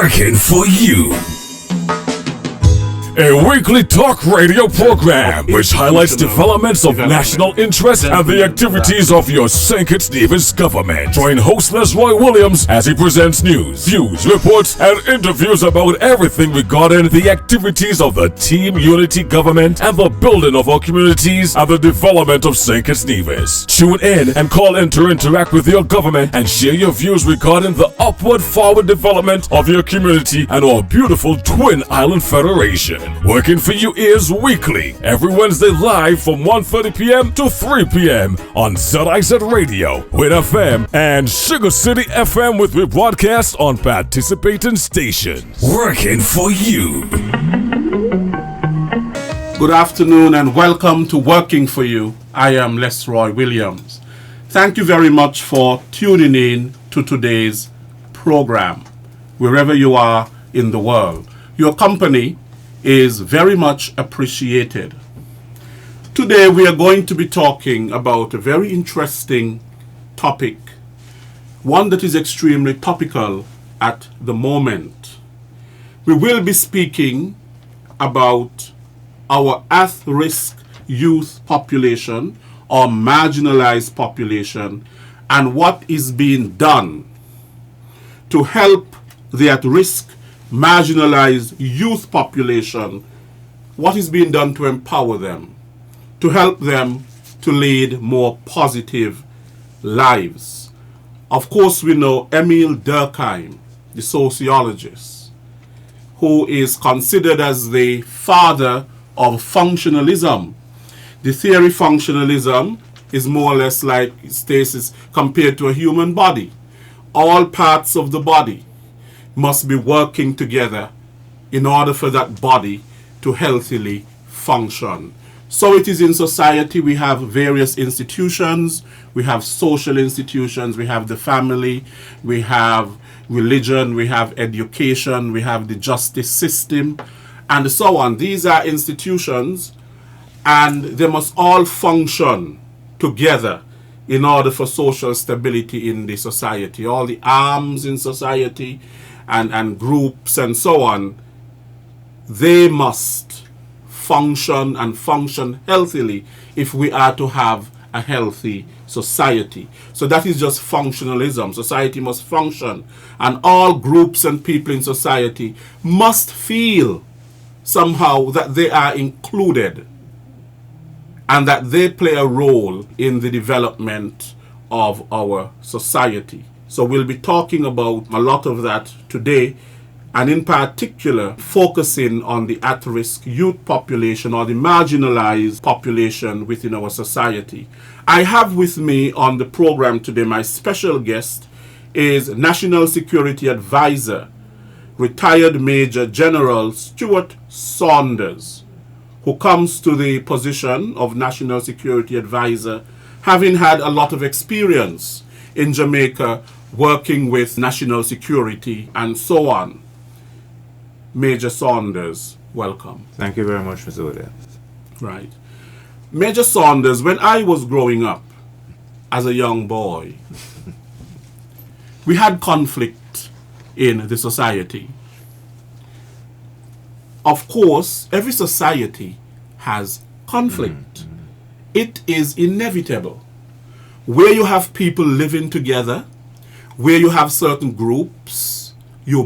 working for you. A weekly talk radio program which highlights developments of national interest and the activities of your St. Kitts Nevis government. Join host Roy Williams as he presents news, views, reports, and interviews about everything regarding the activities of the Team Unity government and the building of our communities and the development of St. Kitts Nevis. Tune in and call in to interact with your government and share your views regarding the upward forward development of your community and our beautiful Twin Island Federation. Working for you is weekly, every Wednesday live from 1:30 p.m. to 3 p.m. on ZIZ Radio, Win FM, and Sugar City FM with rebroadcast on participating stations. Working for you. Good afternoon and welcome to Working for You. I am Roy Williams. Thank you very much for tuning in to today's program, wherever you are in the world. Your company is very much appreciated. Today we are going to be talking about a very interesting topic, one that is extremely topical at the moment. We will be speaking about our at-risk youth population or marginalized population and what is being done to help the at-risk marginalized youth population, what is being done to empower them, to help them to lead more positive lives. Of course, we know Emil Durkheim, the sociologist, who is considered as the father of functionalism. The theory functionalism is more or less like stasis compared to a human body. All parts of the body must be working together in order for that body to healthily function. So it is in society. We have various institutions, we have social institutions, we have the family, we have religion, we have education, we have the justice system, and so on. These are institutions and they must all function together in order for social stability in the society. All the arms in society and groups and so on, they must function and function healthily if we are to have a healthy society. So that is just functionalism. Society must function, and all groups and people in society must feel somehow that they are included and that they play a role in the development of our society. So we'll be talking about a lot of that today, and in particular focusing on the at-risk youth population or the marginalized population within our society. I have with me on the program today, my special guest is National Security Advisor, retired Major General Stewart Saunders, who comes to the position of National Security Advisor having had a lot of experience in Jamaica working with national security and so on. Major Saunders, welcome. Thank you very much, Mr. Williams. Right. Major Saunders, when I was growing up as a young boy, we had conflict in the society. Of course, every society has conflict. It is inevitable. Where you have people living together, where you have certain groups, you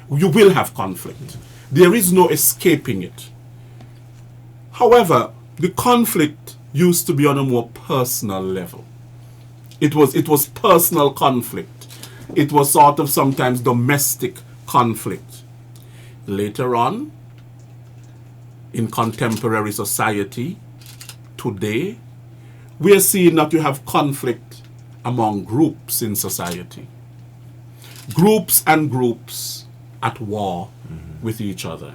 will have conflict. There is no escaping it. However, the conflict used to be on a more personal level. It was personal conflict. It was sort of sometimes domestic conflict. Later on, in contemporary society, today, we are seeing that you have conflict among groups in society. Groups and groups at war with each other.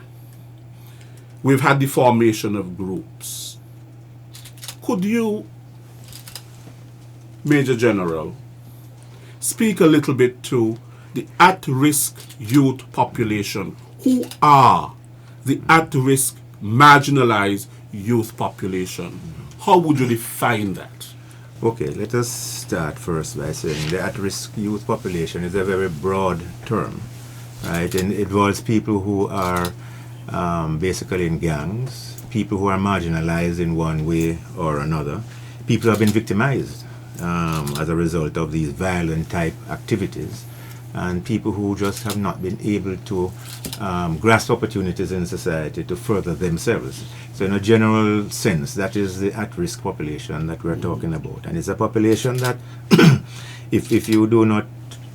We've had the formation of groups. Could you, Major General, speak a little bit to the at-risk youth population? Who are the at-risk marginalized youth population? How would you define that? Okay, let us start first by saying the at-risk youth population is a very broad term. right? And it involves people who are basically in gangs, people who are marginalized in one way or another, people who have been victimized as a result of these violent type activities, and people who just have not been able to grasp opportunities in society to further themselves. So in a general sense, that is the at-risk population that we're talking about. And it's a population that if you do not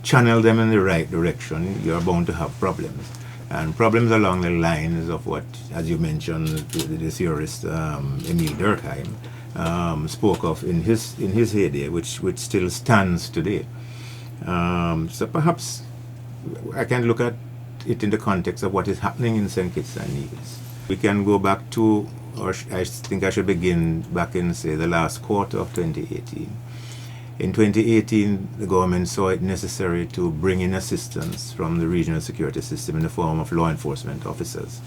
channel them in the right direction, you're bound to have problems. And problems along the lines of what, as you mentioned, the theorist Emil Durkheim spoke of in his heyday, which still stands today. So perhaps I can look at it in the context of what is happening in St. Kitts and Nevis. We can go back to, or I think I should begin back in, say, the last quarter of 2018. In 2018, the government saw it necessary to bring in assistance from the regional security system in the form of law enforcement officers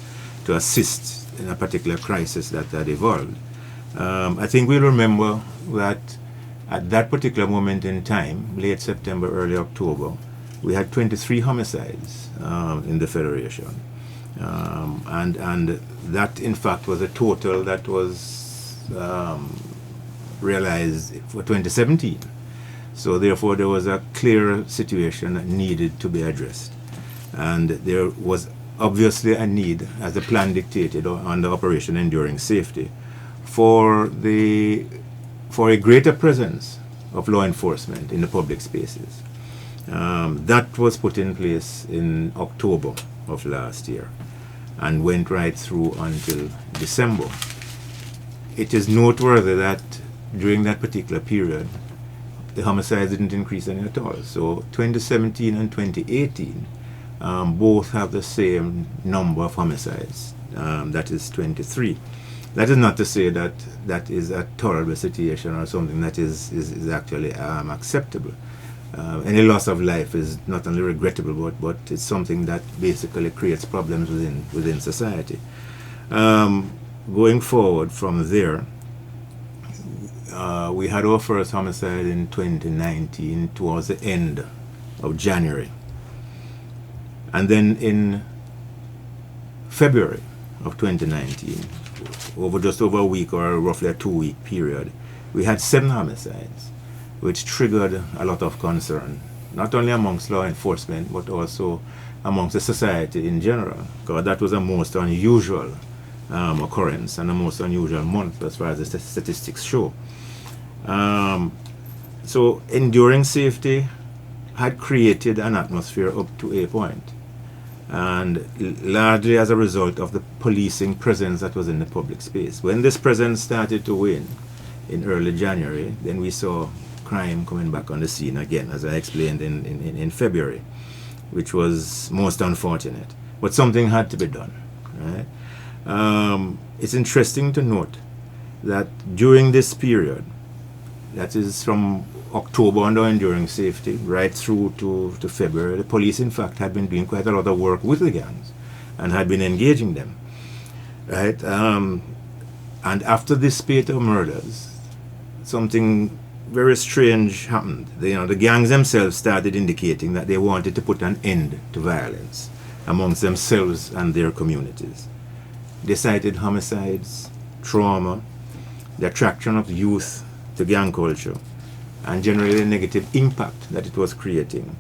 to assist in a particular crisis that had evolved. I think we'll remember that at that particular moment in time, late September, early October, we had 23 homicides in the Federation. And that, in fact, was a total that was realized for 2017. So therefore, there was a clear situation that needed to be addressed. And there was obviously a need, as the plan dictated under Operation Enduring Safety, for a greater presence of law enforcement in the public spaces. That was put in place in October of last year and went right through until December. It is noteworthy that during that particular period, the homicides didn't increase any at all. So 2017 and 2018 both have the same number of homicides, that is 23. That is not to say that that is a tolerable situation or something that is actually acceptable. Any loss of life is not only regrettable, but it's something that basically creates problems within society. Going forward from there, we had our first homicide in 2019 towards the end of January. And then in February of 2019, just over a week or roughly a 2-week period, we had 7 homicides, which triggered a lot of concern, not only amongst law enforcement, but also amongst the society in general, because that was a most unusual occurrence and a most unusual month as far as the statistics show. So enduring safety had created an atmosphere up to a point, and largely as a result of the policing presence that was in the public space. When this presence started to wane in early January, then we saw crime coming back on the scene again, as I explained in February, which was most unfortunate. But something had to be done, right? It's interesting to note that during this period, that is from October under enduring safety right through to February, the police in fact had been doing quite a lot of work with the gangs and had been engaging them, right? And after this spate of murders, something very strange happened. The gangs themselves started indicating that they wanted to put an end to violence amongst themselves and their communities. They cited homicides, trauma, the attraction of youth to gang culture, and generally the negative impact that it was creating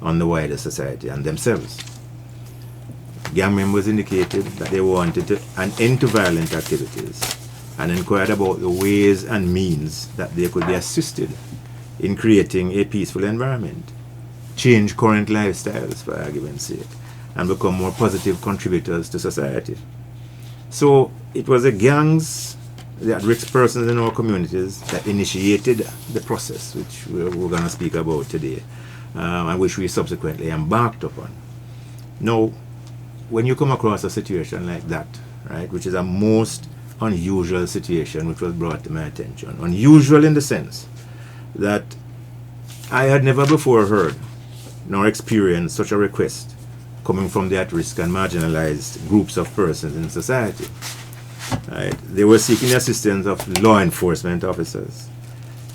on the wider society and themselves. Gang members indicated that they wanted an end to violent activities and inquired about the ways and means that they could be assisted in creating a peaceful environment, change current lifestyles, for argument's sake, and become more positive contributors to society. So it was the gangs, the at-risk persons in our communities, that initiated the process, which we're going to speak about today, and which we subsequently embarked upon. Now, when you come across a situation like that, right, which is a most unusual situation which was brought to my attention, unusual in the sense that I had never before heard nor experienced such a request coming from the at-risk and marginalized groups of persons in society. Right. They were seeking the assistance of law enforcement officers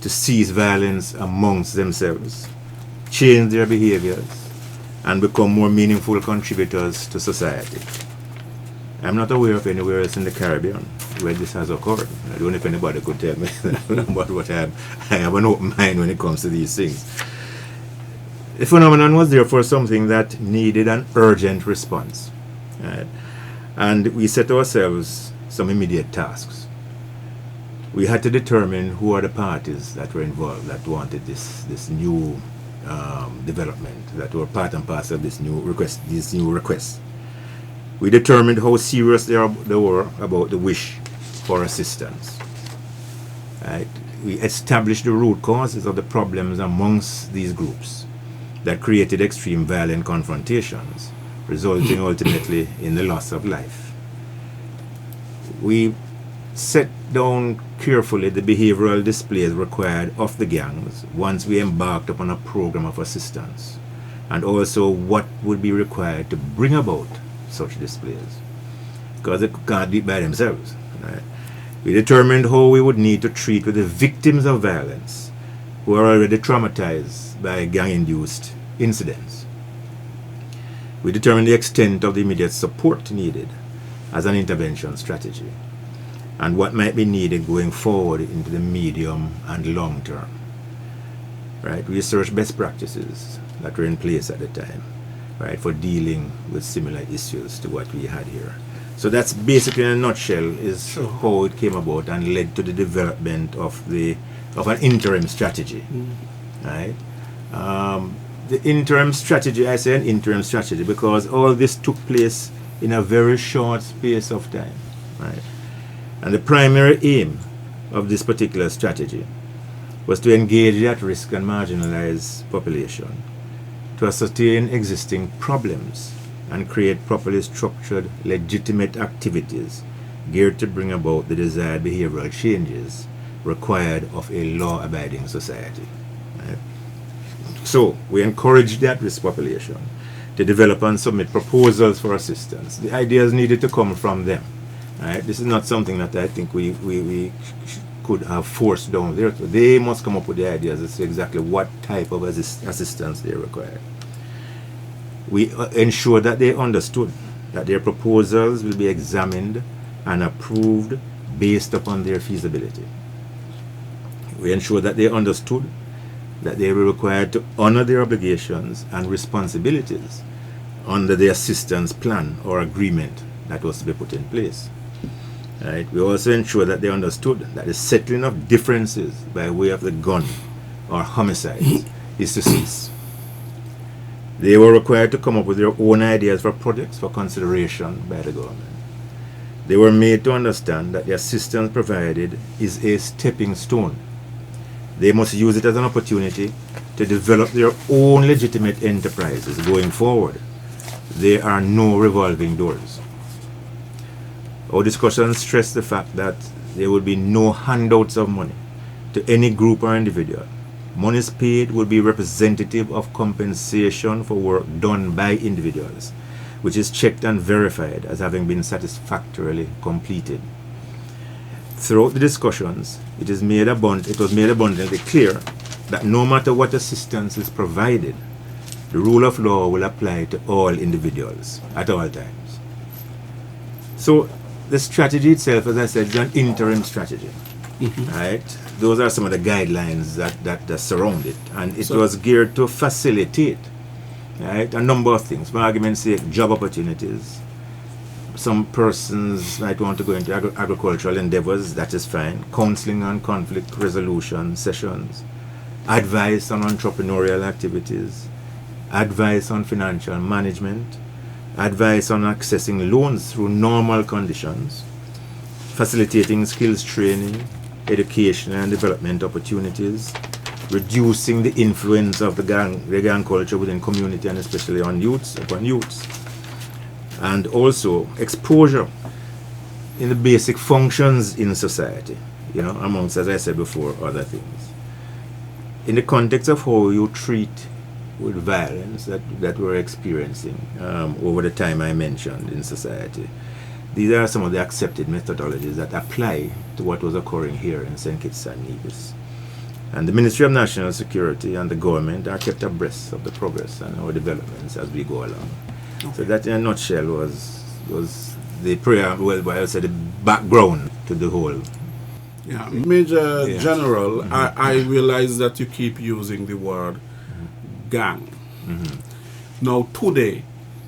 to cease violence amongst themselves, change their behaviors, and become more meaningful contributors to society. I'm not aware of anywhere else in the Caribbean where this has occurred. I don't know if anybody could tell me about what I have an open mind when it comes to these things. The phenomenon was therefore something that needed an urgent response. Right? And we set ourselves some immediate tasks. We had to determine who are the parties that were involved, that wanted this new development, that were part and parcel of these new requests. We determined how serious they were about the wish for assistance. Right? We established the root causes of the problems amongst these groups that created extreme violent confrontations, resulting ultimately in the loss of life. We set down carefully the behavioral displays required of the gangs once we embarked upon a program of assistance, and also what would be required to bring about such displays, because they can't do it by themselves. Right? We determined how we would need to treat with the victims of violence who are already traumatized by gang-induced incidents. We determined the extent of the immediate support needed as an intervention strategy, and what might be needed going forward into the medium and long term. Right? We researched best practices that were in place at the time, right, for dealing with similar issues to what we had here. So that's basically, in a nutshell, is how it came about and led to the development of an interim strategy. Right? The interim strategy, I say an interim strategy because all this took place in a very short space of time. Right? And the primary aim of this particular strategy was to engage the at-risk and marginalized population, to ascertain existing problems and create properly structured, legitimate activities geared to bring about the desired behavioral changes required of a law-abiding society. Right? So, we encouraged the at-risk population to develop and submit proposals for assistance. The ideas needed to come from them. Right? This is not something that I think we could have forced down there. They must come up with the ideas as to exactly what type of assistance they require. We ensure that they understood that their proposals will be examined and approved based upon their feasibility. We ensure that they understood that they were required to honor their obligations and responsibilities under the assistance plan or agreement that was to be put in place. Right? We also ensure that they understood that the settling of differences by way of the gun or homicides is to cease. They were required to come up with their own ideas for projects for consideration by the government. They were made to understand that the assistance provided is a stepping stone. They must use it as an opportunity to develop their own legitimate enterprises going forward. There are no revolving doors. Our discussions stress the fact that there will be no handouts of money to any group or individual. Monies paid will be representative of compensation for work done by individuals, which is checked and verified as having been satisfactorily completed. Throughout the discussions, it was made abundantly clear that no matter what assistance is provided, the rule of law will apply to all individuals at all times. So the strategy itself, as I said, is an interim strategy. Right? Those are some of the guidelines that surround it, and it was geared to facilitate, right, a number of things. For argument's sake, job opportunities. Some persons might want to go into agricultural endeavors, that is fine. Counseling on conflict resolution sessions, advice on entrepreneurial activities, advice on financial management, advice on accessing loans through normal conditions, facilitating skills training, education and development opportunities, reducing the influence of the gang culture within community and especially upon youths, and also exposure in the basic functions in society, amongst, as I said before, other things. In the context of how you treat with violence that we're experiencing over the time I mentioned in society, these are some of the accepted methodologies that apply to what was occurring here in St. Kitts and Nevis. And the Ministry of National Security and the government are kept abreast of the progress and our developments as we go along. Okay. So that in a nutshell was the prayer, well, I would say the background to the whole. Yeah, Major General, I realize that you keep using the word gang. Now today,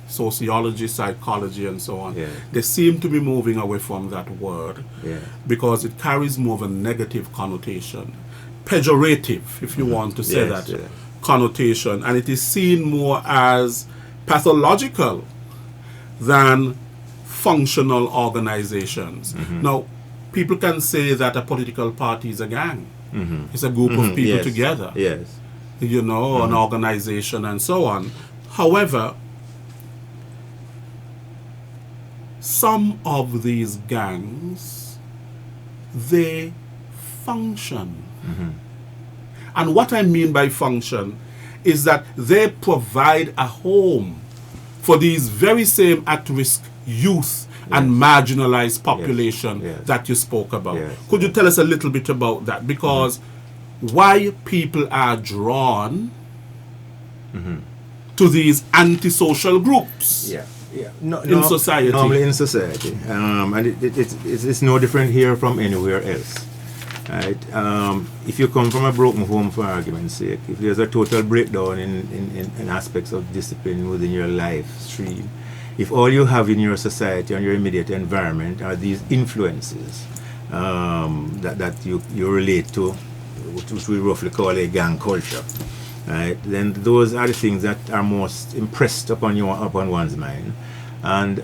sociology, psychology and so on, they seem to be moving away from that word because it carries more of a negative connotation, pejorative, if you want to say that connotation, and it is seen more as pathological than functional organizations. Now, people can say that a political party is a gang. It's a group of people together. You know, an organization and so on. However, some of these gangs, they function. And what I mean by function is that they provide a home for these very same at-risk youth and marginalized population that you spoke about. Could you tell us a little bit about that? Because why people are drawn to these antisocial groups in society. Normally in society. And it's no different here from anywhere else. Right? If you come from a broken home, for argument's sake, if there's a total breakdown in aspects of discipline within your life stream, if all you have in your society and your immediate environment are these influences that you relate to, which we roughly call a gang culture, right? Then those are the things that are most impressed upon one's mind. And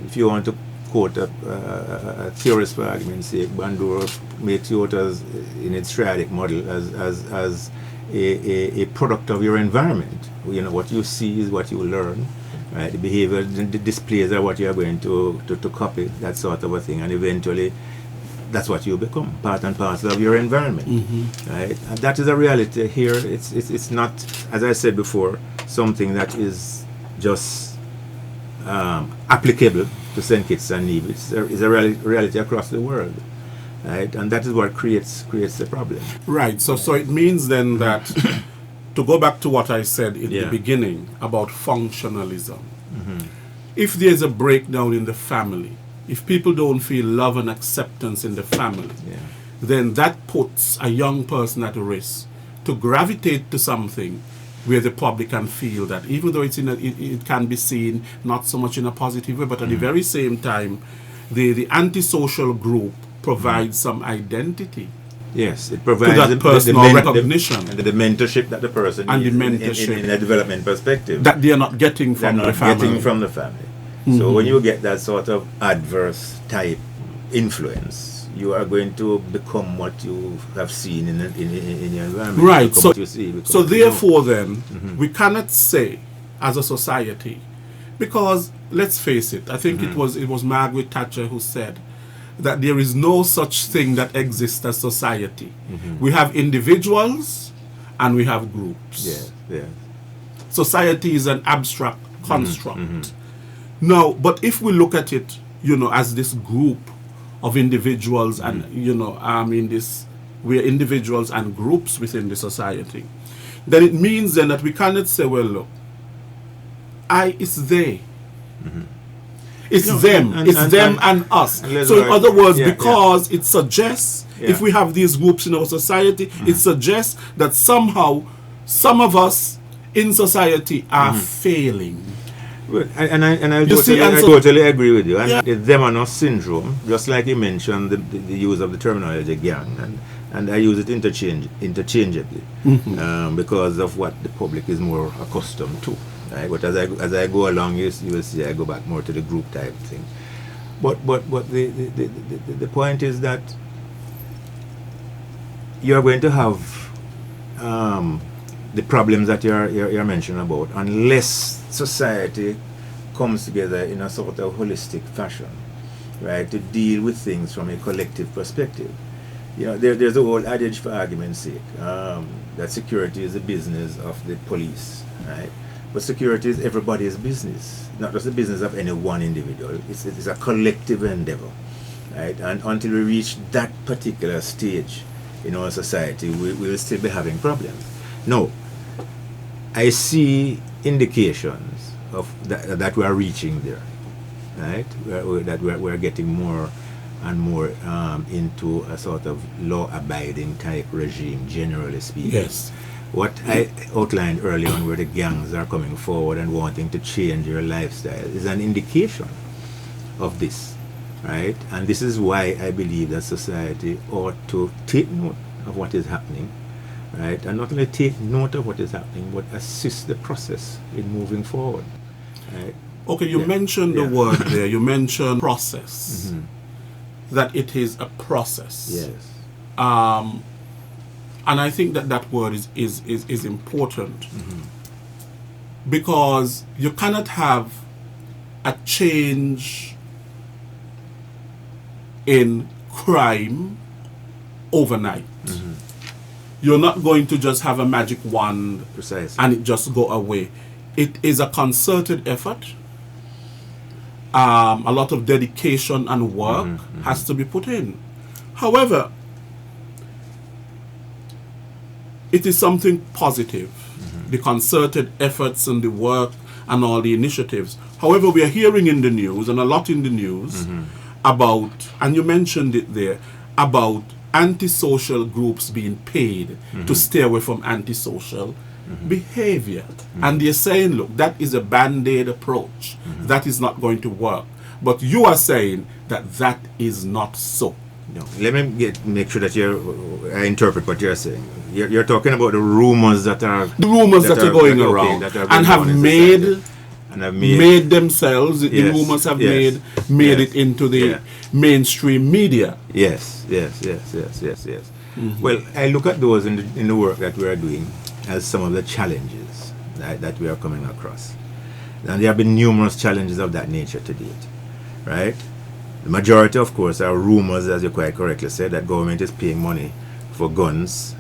if you want to quote a theorist, for argument's sake, Bandura makes you out as in its triadic model as a product of your environment. You know, what you see is what you learn. Right, the behavior, the displays are what you are going to copy, that sort of a thing, and eventually that's what you become, part and parcel of your environment. Right, and that is a reality here. It's not, as I said before, something that is just applicable to St. Kitts and Nevis. It's a reality across the world, right, and that is what creates the problem. Right. So it means then that. To go back to what I said in the beginning about functionalism, if there's a breakdown in the family, if people don't feel love and acceptance in the family, then that puts a young person at risk to gravitate to something where the public can feel that, even though it can be seen not so much in a positive way, but at the very same time, the antisocial group provides some identity. Yes, it provides that personal recognition and the mentorship that the person and needs the mentorship in a development perspective that they are not getting from the family. So when you get that sort of adverse type influence, you are going to become what you have seen in your environment. Right. So therefore, then we cannot say as a society, because let's face it, I think it was Margaret Thatcher who said that there is no such thing that exists as society. We have individuals and we have groups. Society is an abstract construct. Now, but if we look at it, you know, as this group of individuals and, you know, we're individuals and groups within the society, then it means then that we cannot say, well, look, it's they. It's them. It's them and us. So in other words, because it suggests, if we have these groups in our society, it suggests that somehow some of us in society are failing. Well, I totally agree with you. And the them and us syndrome, just like you mentioned, the use of the terminology gang, and I use it interchangeably because of what the public is more accustomed to. Right? But as I go along, you will see I go back more to the group type thing. But the point is that you are going to have the problems that you're mentioning about unless society comes together in a sort of holistic fashion, right, to deal with things from a collective perspective. You know, there's a whole adage, for argument's sake, that security is the business of the police, right? But security is everybody's business, not just the business of any one individual. It's a collective endeavor, right? And until we reach that particular stage in our society, we will still be having problems. No, I see indications of that we are reaching there, right? That we're getting more and more into a sort of law-abiding type regime, generally speaking. Yes. What I outlined earlier on, where the gangs are coming forward and wanting to change your lifestyle, is an indication of this, right? And this is why I believe that society ought to take note of what is happening, right? And not only take note of what is happening, but assist the process in moving forward, right? Okay, you mentioned the word there. You mentioned process. That it is a process. Yes. And I think that word is important, because you cannot have a change in crime overnight. You're not going to just have a magic wand Precisely. and it just go away. It is a concerted effort. A lot of dedication and work has to be put in. However, it is something positive, the concerted efforts and the work and all the initiatives. However, we are hearing in the news, and a lot in the news, about, and you mentioned it there, about antisocial groups being paid to stay away from antisocial behavior. And they're saying, look, that is a band-aid approach. That is not going to work. But you are saying that that is not so. No. Let me make sure that I interpret what you're saying. You're talking about the rumors that are... The rumors that are going around and have made themselves, the rumors have made it into the mainstream media. Yes. Well, I look at those in the work that we are doing as some of the challenges that we are coming across. And there have been numerous challenges of that nature to date, right? The majority, of course, are rumors, as you quite correctly said, that government is paying money for guns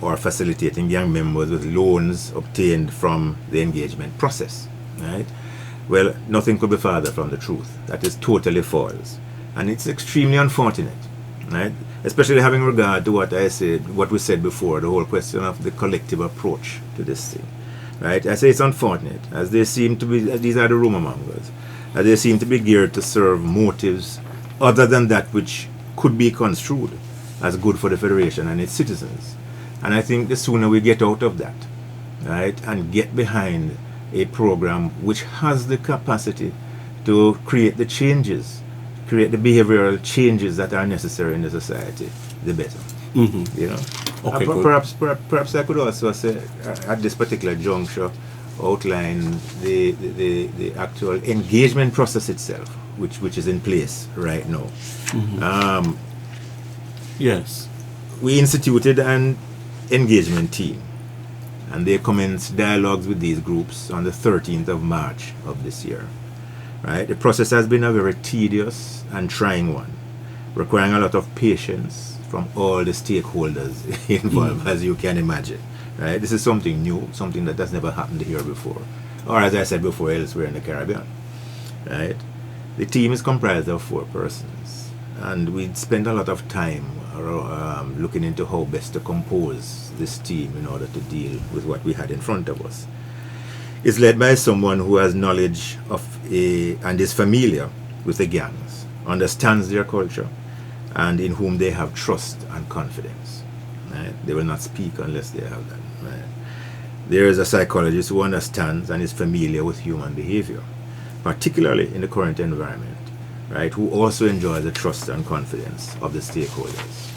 or facilitating gang members with loans obtained from the engagement process, right? Well, nothing could be farther from the truth. That is totally false. And it's extremely unfortunate, right? Especially having regard to what we said before, the whole question of the collective approach to this thing, right? I say it's unfortunate, as they seem to be, these are the rumor mongers, as they seem to be geared to serve motives other than that which could be construed as good for the Federation and its citizens. And I think the sooner we get out of that, right, and get behind a program which has the capacity to create the changes, create the behavioral changes that are necessary in the society, the better. You know. Okay, perhaps I could also say at this particular juncture outline the actual engagement process itself, which is in place right now. Yes. We instituted an engagement team, and they commenced dialogues with these groups on the 13th of March of this year. Right? The process has been a very tedious and trying one, requiring a lot of patience from all the stakeholders involved, as you can imagine. Right? This is something new, something that has never happened here before, or as I said before, elsewhere in the Caribbean. Right? The team is comprised of 4 persons, and we spent a lot of time looking into how best to compose this team in order to deal with what we had in front of us. It's led by someone who has knowledge of and is familiar with the gangs, understands their culture, and in whom they have trust and confidence. Right? They will not speak unless they have that. Right? There is a psychologist who understands and is familiar with human behavior, particularly in the current environment, right? Who also enjoys the trust and confidence of the stakeholders.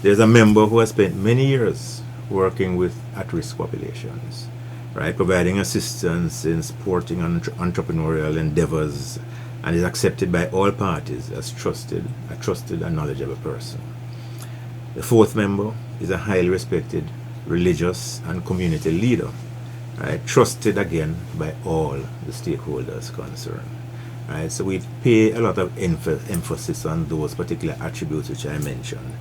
There's a member who has spent many years working with at-risk populations, right? Providing assistance in supporting entrepreneurial endeavors, and is accepted by all parties as a trusted and knowledgeable person. The 4th member is a highly respected religious and community leader, right? Trusted again by all the stakeholders concerned. Right? So we pay a lot of emphasis on those particular attributes which I mentioned.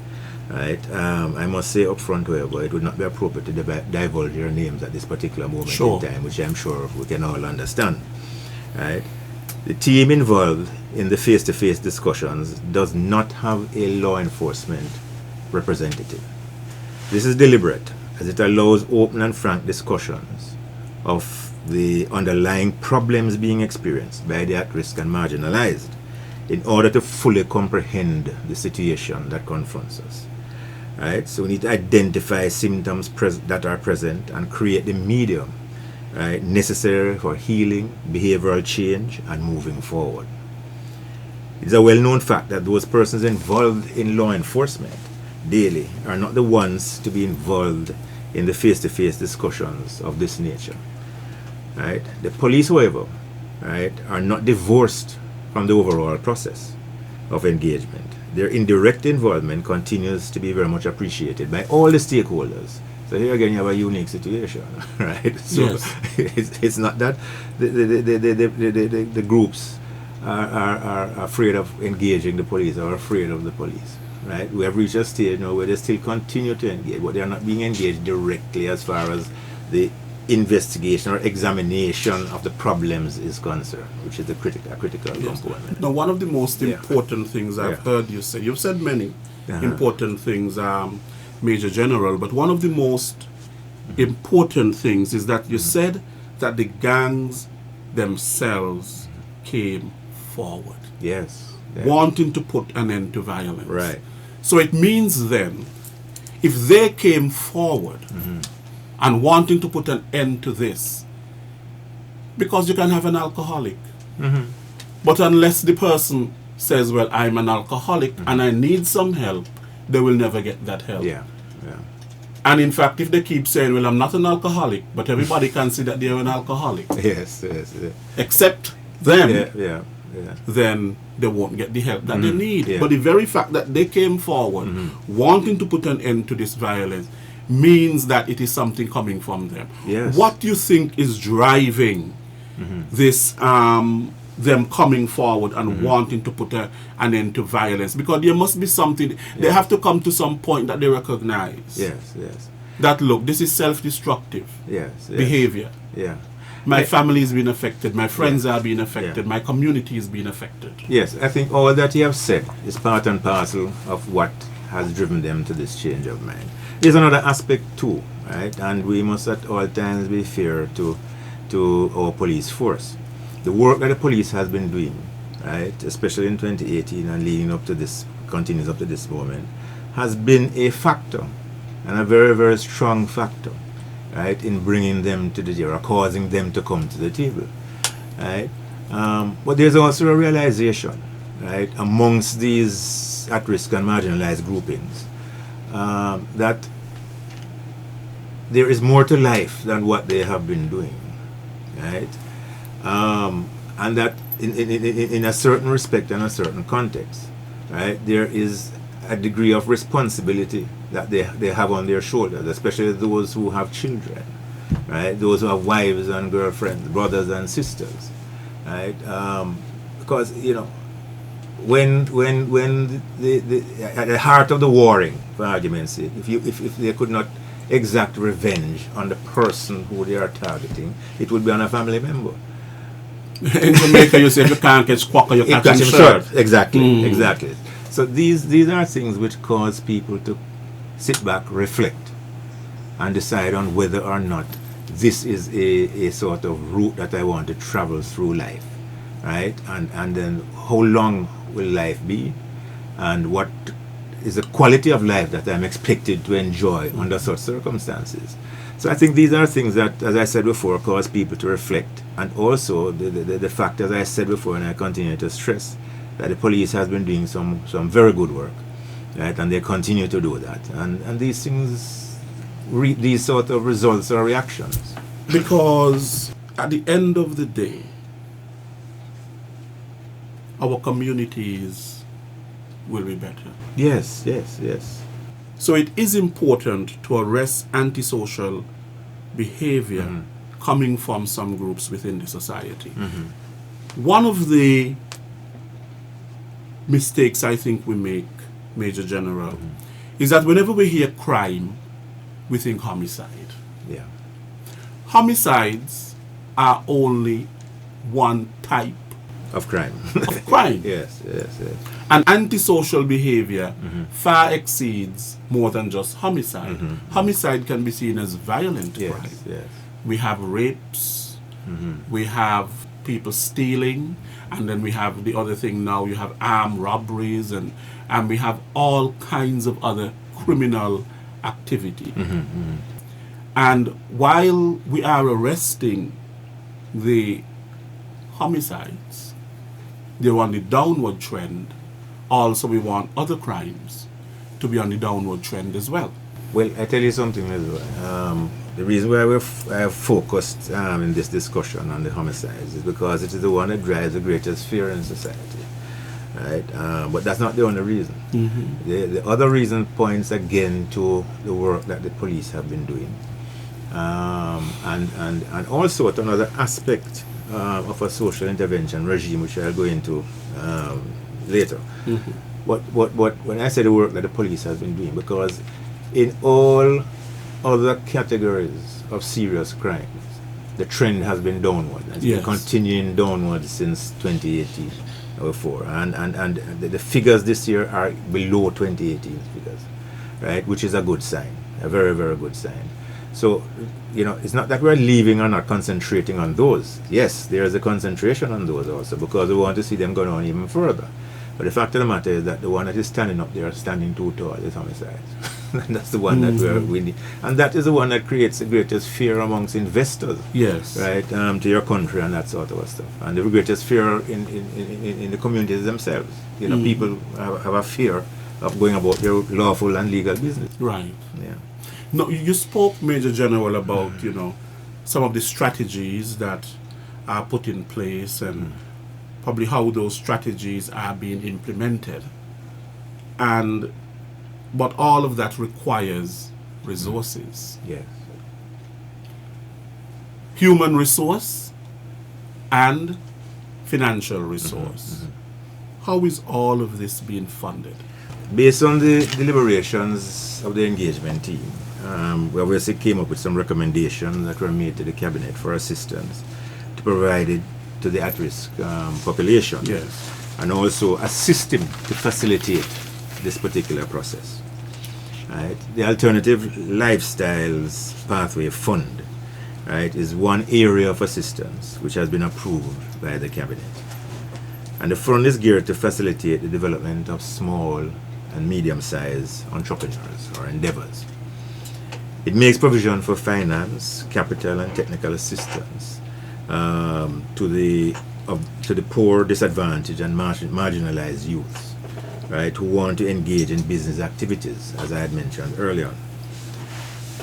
Right? I must say up front, however, it would not be appropriate to divulge your names at this particular moment in time, which I'm sure we can all understand. Right? The team involved in the face-to-face discussions does not have a law enforcement representative. This is deliberate, as it allows open and frank discussions of the underlying problems being experienced by the at-risk and marginalized in order to fully comprehend the situation that confronts us. Right? So we need to identify symptoms that are present and create the medium, right, necessary for healing, behavioral change, and moving forward. It's a well-known fact that those persons involved in law enforcement daily are not the ones to be involved in the face-to-face discussions of this nature. Right? The police, however, right, are not divorced from the overall process of engagement. Their indirect involvement continues to be very much appreciated by all the stakeholders. So here again you have a unique situation, right? So Yes. it's not that the groups are afraid of engaging the police or afraid of the police, right? We have reached a stage now where they still continue to engage, but they are not being engaged directly as far as the investigation or examination of the problems is concerned, which is the critical Yes. component. Now, one of the most Yeah. important things I've Yeah. heard you say, you've said many Uh-huh. important things, Major General, but one of the most important things is that you said that the gangs themselves came forward, Yes. Yeah. wanting to put an end to violence. Right. So it means then, if they came forward and wanting to put an end to this, because you can have an alcoholic, but unless the person says, well, I'm an alcoholic and I need some help, they will never get that help. Yeah. Yeah. And in fact, if they keep saying, well, I'm not an alcoholic, but everybody can see that they're an alcoholic, Yes. Yes. Yeah. except them, Yeah. Yeah. Yeah. then they won't get the help that they need. Yeah. But the very fact that they came forward wanting to put an end to this violence means that it is something coming from them. Yes. What do you think is driving this, them coming forward and wanting to put an end to violence? Because there must be something, they have to come to some point that they recognize Yes. Yes. that, look, this is self-destructive Yes. Yes. behavior. Yeah. My family is being affected, my friends Yeah. are being affected, Yeah. my community is being affected. Yes, I think all that you have said is part and parcel of what has driven them to this change of mind. There's another aspect too, right? And we must at all times be fair to our police force. The work that the police has been doing, right, especially in 2018 and leading up to this, continues up to this moment, has been a factor, and a very, very strong factor, right, in bringing them to the table, or causing them to come to the table, right? But there's also a realization, right, amongst these at-risk and marginalized groupings, that there is more to life than what they have been doing, right? And that in a certain respect and a certain context, right, there is a degree of responsibility that they have on their shoulders, especially those who have children, right, those who have wives and girlfriends, brothers and sisters, right? Because, you know, when at the heart of the warring, for argument's sake, if they could not exact revenge on the person who they are targeting, it would be on a family member. In Jamaica, you say if you can't catch quacker, you catch him short. short. Exactly, exactly. So these are things which cause people to sit back, reflect, and decide on whether or not this is a sort of route that I want to travel through life, right? And then how long will life be, and what is the quality of life that I'm expected to enjoy under such circumstances. So I think these are things that, as I said before, cause people to reflect. And also the fact, as I said before, and I continue to stress, that the police has been doing some very good work, right? And they continue to do that. And these things, these sort of results or reactions. Because at the end of the day, our communities will be better. Yes, yes, yes. So it is important to arrest antisocial behavior coming from some groups within the society. One of the mistakes I think we make, Major General, is that whenever we hear crime, we think homicide. Yeah. Homicides are only one type of crime. of crime. Yes. And antisocial behavior far exceeds more than just homicide. Homicide can be seen as violent crime. Yes. We have rapes, we have people stealing, and then we have the other thing now, you have armed robberies, and we have all kinds of other criminal activity. And while we are arresting the homicides, they're on the downward trend. Also, we want other crimes to be on the downward trend as well. Well, I tell you something, the reason why we're focused in this discussion on the homicides is because it is the one that drives the greatest fear in society, right? But that's not the only reason. The other reason points again to the work that the police have been doing, and also to another aspect of a social intervention regime, which I'll go into later. But when I say the work that the police has been doing, because in all other categories of serious crimes, the trend has been downward. It's been continuing downward since 2018 or before. And the figures this year are below 2018 figures, right? Which is a good sign, a very, very good sign. So, it's not that we're leaving or not concentrating on those. Yes, there is a concentration on those also, because we want to see them go on even further. But the fact of the matter is that the one that is standing up there, standing too tall, is homicide. And that's the one that we need. And that is the one that creates the greatest fear amongst investors. Yes. Right, to your country and that sort of stuff. And the greatest fear in the communities themselves. People have a fear of going about their lawful and legal business. Right. Yeah. No, you spoke, Major General, about, some of the strategies that are put in place and probably how those strategies are being implemented. But all of that requires resources. Yes. Human resource and financial resource. How is all of this being funded? Based on the deliberations of the engagement team, we obviously came up with some recommendations that were made to the cabinet for assistance to provide it to the at-risk population. Yes. And also a system to facilitate this particular process. Right? The Alternative Lifestyles Pathway Fund, right, is one area of assistance which has been approved by the cabinet. And the fund is geared to facilitate the development of small and medium-sized entrepreneurs or endeavors. It makes provision for finance, capital, and technical assistance to the poor, disadvantaged, and marginalized youths, right, who want to engage in business activities, as I had mentioned earlier.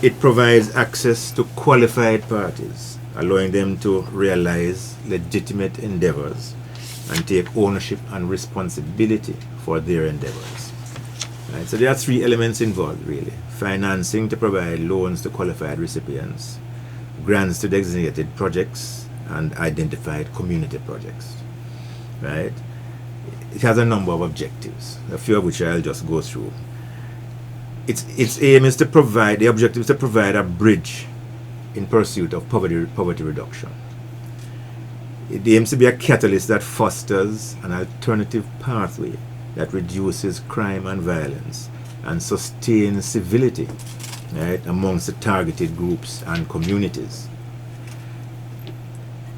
It provides access to qualified parties, allowing them to realize legitimate endeavors and take ownership and responsibility for their endeavors. Right, so there are three elements involved, really. Financing to provide loans to qualified recipients, grants to designated projects, and identified community projects. Right? It has a number of objectives, a few of which I'll just go through. Its aim is to provide, the objective is to provide a bridge in pursuit of poverty reduction. It aims to be a catalyst that fosters an alternative pathway that reduces crime and violence and sustains civility, right, amongst the targeted groups and communities.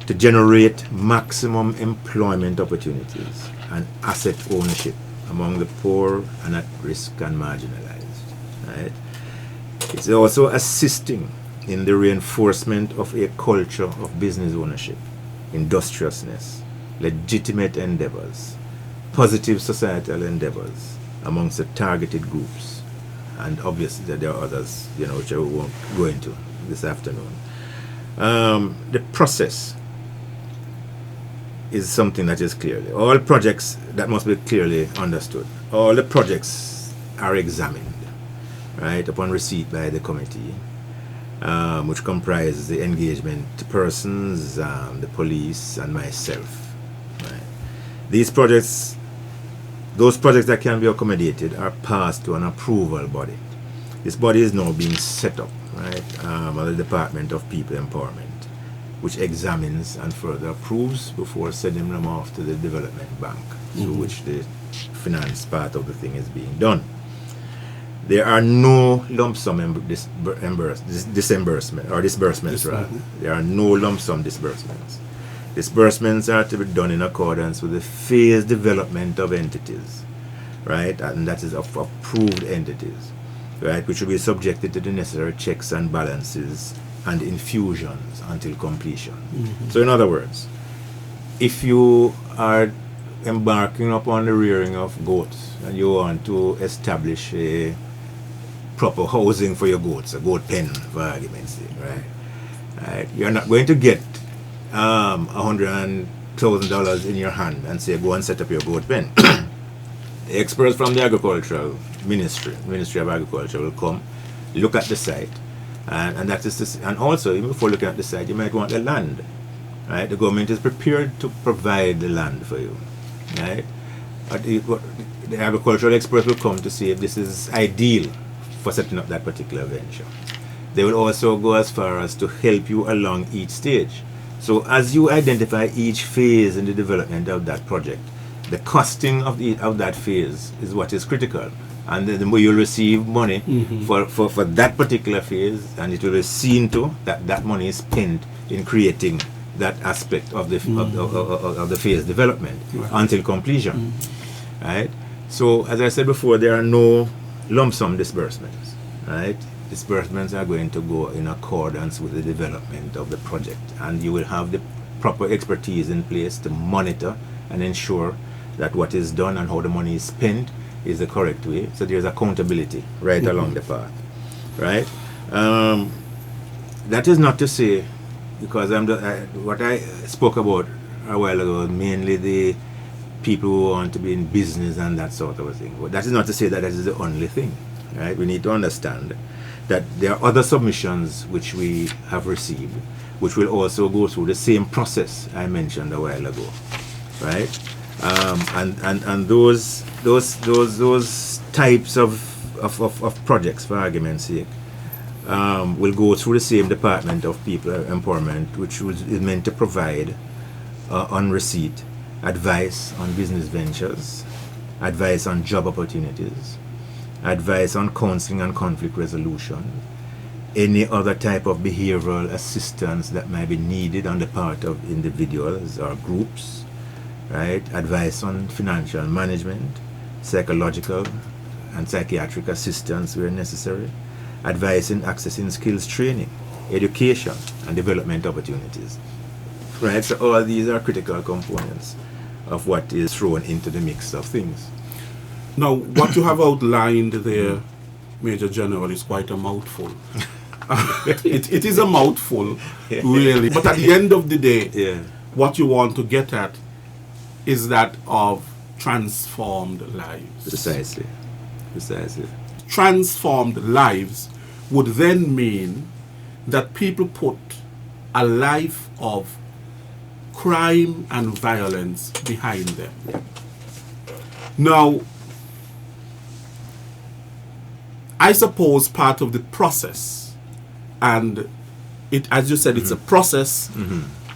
To generate maximum employment opportunities and asset ownership among the poor and at risk and marginalized. Right? It's also assisting in the reinforcement of a culture of business ownership, industriousness, legitimate endeavors, positive societal endeavors amongst the targeted groups, and obviously there are others, which I won't go into this afternoon. The process is something that is clearly, all projects that must be clearly understood. All the projects are examined, right, upon receipt by the committee, which comprises the engagement persons, the police, and myself. Right. These projects, those projects that can be accommodated, are passed to an approval body. This body is now being set up, right, by the Department of People Empowerment, which examines and further approves before sending them off to the development bank, through which the finance part of the thing is being done. There are no lump sum disbursements. Rather. There are no lump sum disbursements. Disbursements are to be done in accordance with the phased development of entities, right? And that is of approved entities, right? Which will be subjected to the necessary checks and balances and infusions until completion. So in other words, if you are embarking upon the rearing of goats and you want to establish a proper housing for your goats, a goat pen for argument's sake, right? You're not going to get $100,000 in your hand and say go and set up your goat pen. The experts from the agricultural Ministry of Agriculture will come, look at the site, and that is this, and also even before looking at the site, you might want the land, right? The government is prepared to provide the land for you, right? But the agricultural experts will come to see if this is ideal for setting up that particular venture. They will also go as far as to help you along each stage. So as you identify each phase in the development of that project, the costing of that phase is what is critical. And the more you'll receive money for that particular phase, and it will be seen to that money is spent in creating that aspect of the of the phase development until completion. Right? So as I said before, there are no lump sum disbursements. Right? Disbursements are going to go in accordance with the development of the project, and you will have the proper expertise in place to monitor and ensure that what is done and how the money is spent is the correct way. So there's accountability right along the path, right? That is not to say, because what I spoke about a while ago, mainly the people who want to be in business and that sort of a thing. But that is not to say that is the only thing, right? We need to understand that there are other submissions which we have received, which will also go through the same process I mentioned a while ago, right? And those types of projects, for argument's sake, will go through the same Department of People Empowerment, which is meant to provide on receipt advice on business ventures, advice on job opportunities, advice on counseling and conflict resolution, any other type of behavioral assistance that might be needed on the part of individuals or groups, right? Advice on financial management, psychological and psychiatric assistance where necessary, advice in accessing skills training, education and development opportunities, right? So all these are critical components of what is thrown into the mix of things. Now, what you have outlined there, Major General, is quite a mouthful. It is a mouthful, really. But at the end of the day, what you want to get at is that of transformed lives. Precisely. Transformed lives would then mean that people put a life of crime and violence behind them. Now, I suppose part of the process, and it, as you said, it's a process,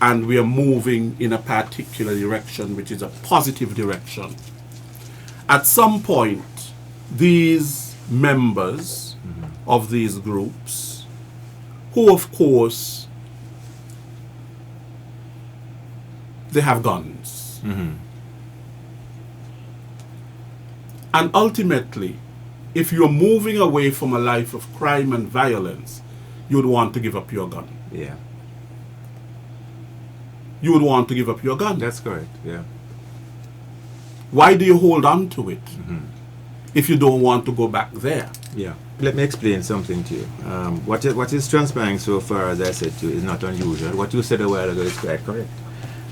and we are moving in a particular direction, which is a positive direction. At some point, these members of these groups, who of course, they have guns. And ultimately, if you're moving away from a life of crime and violence, you would want to give up your gun. Yeah. You would want to give up your gun. That's correct, yeah. Why do you hold on to it if you don't want to go back there? Yeah. Let me explain something to you. What is transpiring so far, as I said to you, is not unusual. What you said a while ago is quite correct.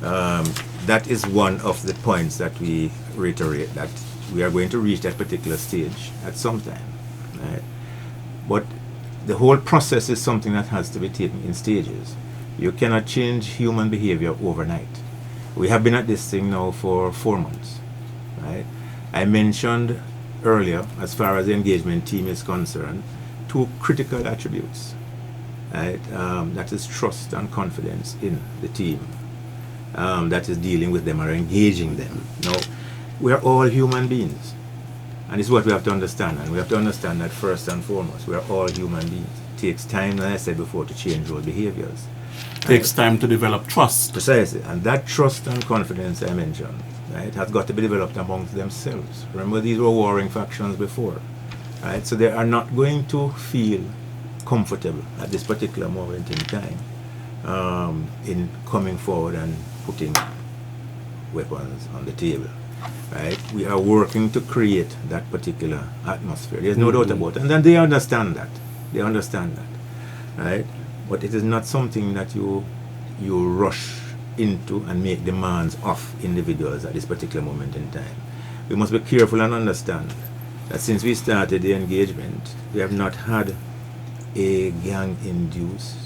That is one of the points that we reiterate, that we are going to reach that particular stage at some time. Right? But the whole process is something that has to be taken in stages. You cannot change human behavior overnight. We have been at this thing now for 4 months. Right? I mentioned earlier, as far as the engagement team is concerned, 2 critical attributes. right? That is trust and confidence in the team. That is dealing with them or engaging them. Now, we are all human beings, and it's what we have to understand. And we have to understand that first and foremost, we are all human beings. It takes time, as I said before, to change those behaviors. Takes time to develop trust. Precisely, and that trust and confidence I mentioned, right, has got to be developed amongst themselves. Remember, these were warring factions before, right? So they are not going to feel comfortable at this particular moment in time in coming forward and putting weapons on the table, right? We are working to create that particular atmosphere. There's no doubt about it, and then they understand that. They understand that, right? But it is not something that you rush into and make demands of individuals at this particular moment in time. We must be careful and understand that since we started the engagement, we have not had a gang-induced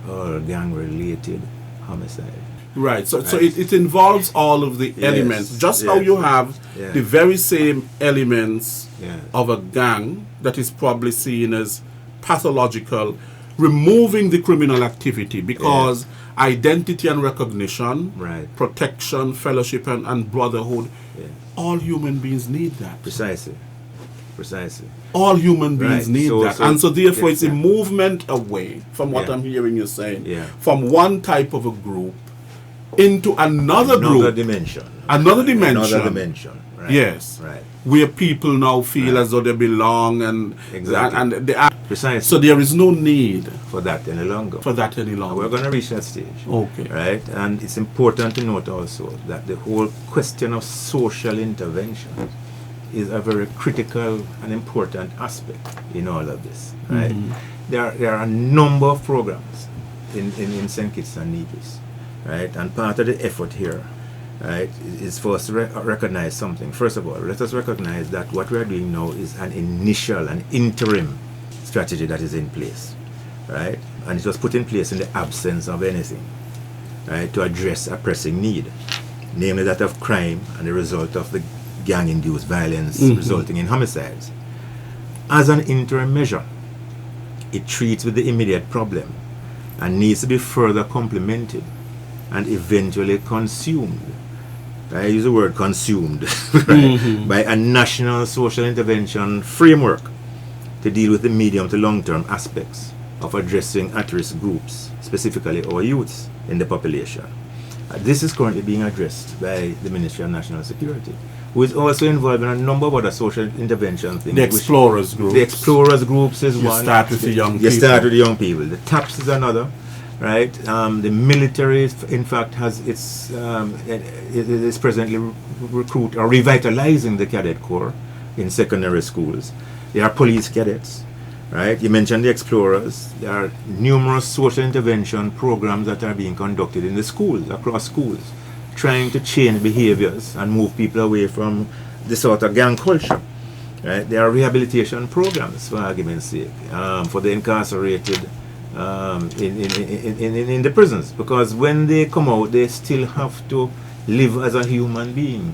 or gang-related homicide. Right, so it involves all of the elements, just how you have the very same elements of a gang that is probably seen as pathological, removing the criminal activity, because identity and recognition, protection, fellowship, and brotherhood, all human beings need that. Precisely. All human beings need that. And so therefore it's a yeah. movement away from what I'm hearing you saying, Yeah. from one type of a group into another group. dimension. Another dimension. Another dimension. Right. Yes. Right. Where people now feel as though they belong and and they are. Precisely. So there is no need for that any longer. We're going to reach that stage. Okay. Right? And it's important to note also that the whole question of social intervention is a very critical and important aspect in all of this. Right? There are a number of programs in St. Kitts and Nevis. Right? And part of the effort here, right, is for us to recognize something. First of all, let us recognize that what we are doing now is an interim strategy that is in place, right? And it was put in place in the absence of anything, right, to address a pressing need, namely that of crime and the result of the gang-induced violence resulting in homicides. As an interim measure, it treats with the immediate problem and needs to be further complemented and eventually consumed. I use the word consumed, right, by a national social intervention framework to deal with the medium to long-term aspects of addressing at-risk groups, specifically our youths in the population. This is currently being addressed by the Ministry of National Security, who is also involved in a number of other social intervention things. The Explorers groups. The Explorers groups is one. You start with the young people. You start with the young people. The TAPS is another. Right, the military, in fact, has it is presently recruit or revitalizing the cadet corps in secondary schools. There are police cadets, right? You mentioned the Explorers. There are numerous social intervention programs that are being conducted in the schools, across schools, trying to change behaviors and move people away from the sort of gang culture. Right? There are rehabilitation programs, for argument's sake, for the incarcerated. In the prisons, because when they come out they still have to live as a human being,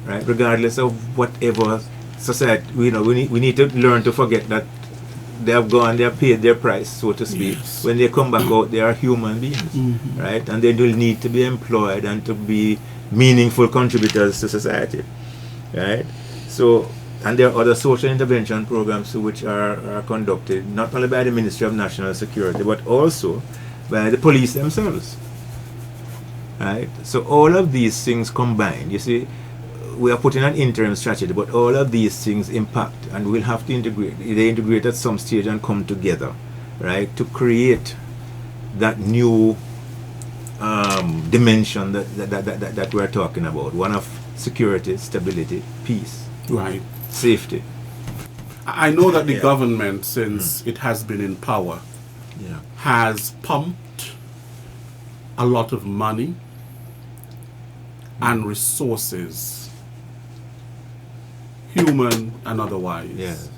right, regardless of whatever society. We need to learn to forget that they have gone, they have paid their price, so to speak. Yes. When they come back out, they are human beings, right, and they will need to be employed and to be meaningful contributors to society, right? So, and there are other social intervention programs which are conducted not only by the Ministry of National Security but also by the police themselves. Right? So all of these things combined, you see, we are putting an interim strategy, but all of these things impact, and we'll have to integrate. They integrate at some stage and come together, right, to create that new dimension that we're talking about, one of security, stability, peace. Right. Safety. I know that the government, since it has been in power, has pumped a lot of money and resources, human and otherwise,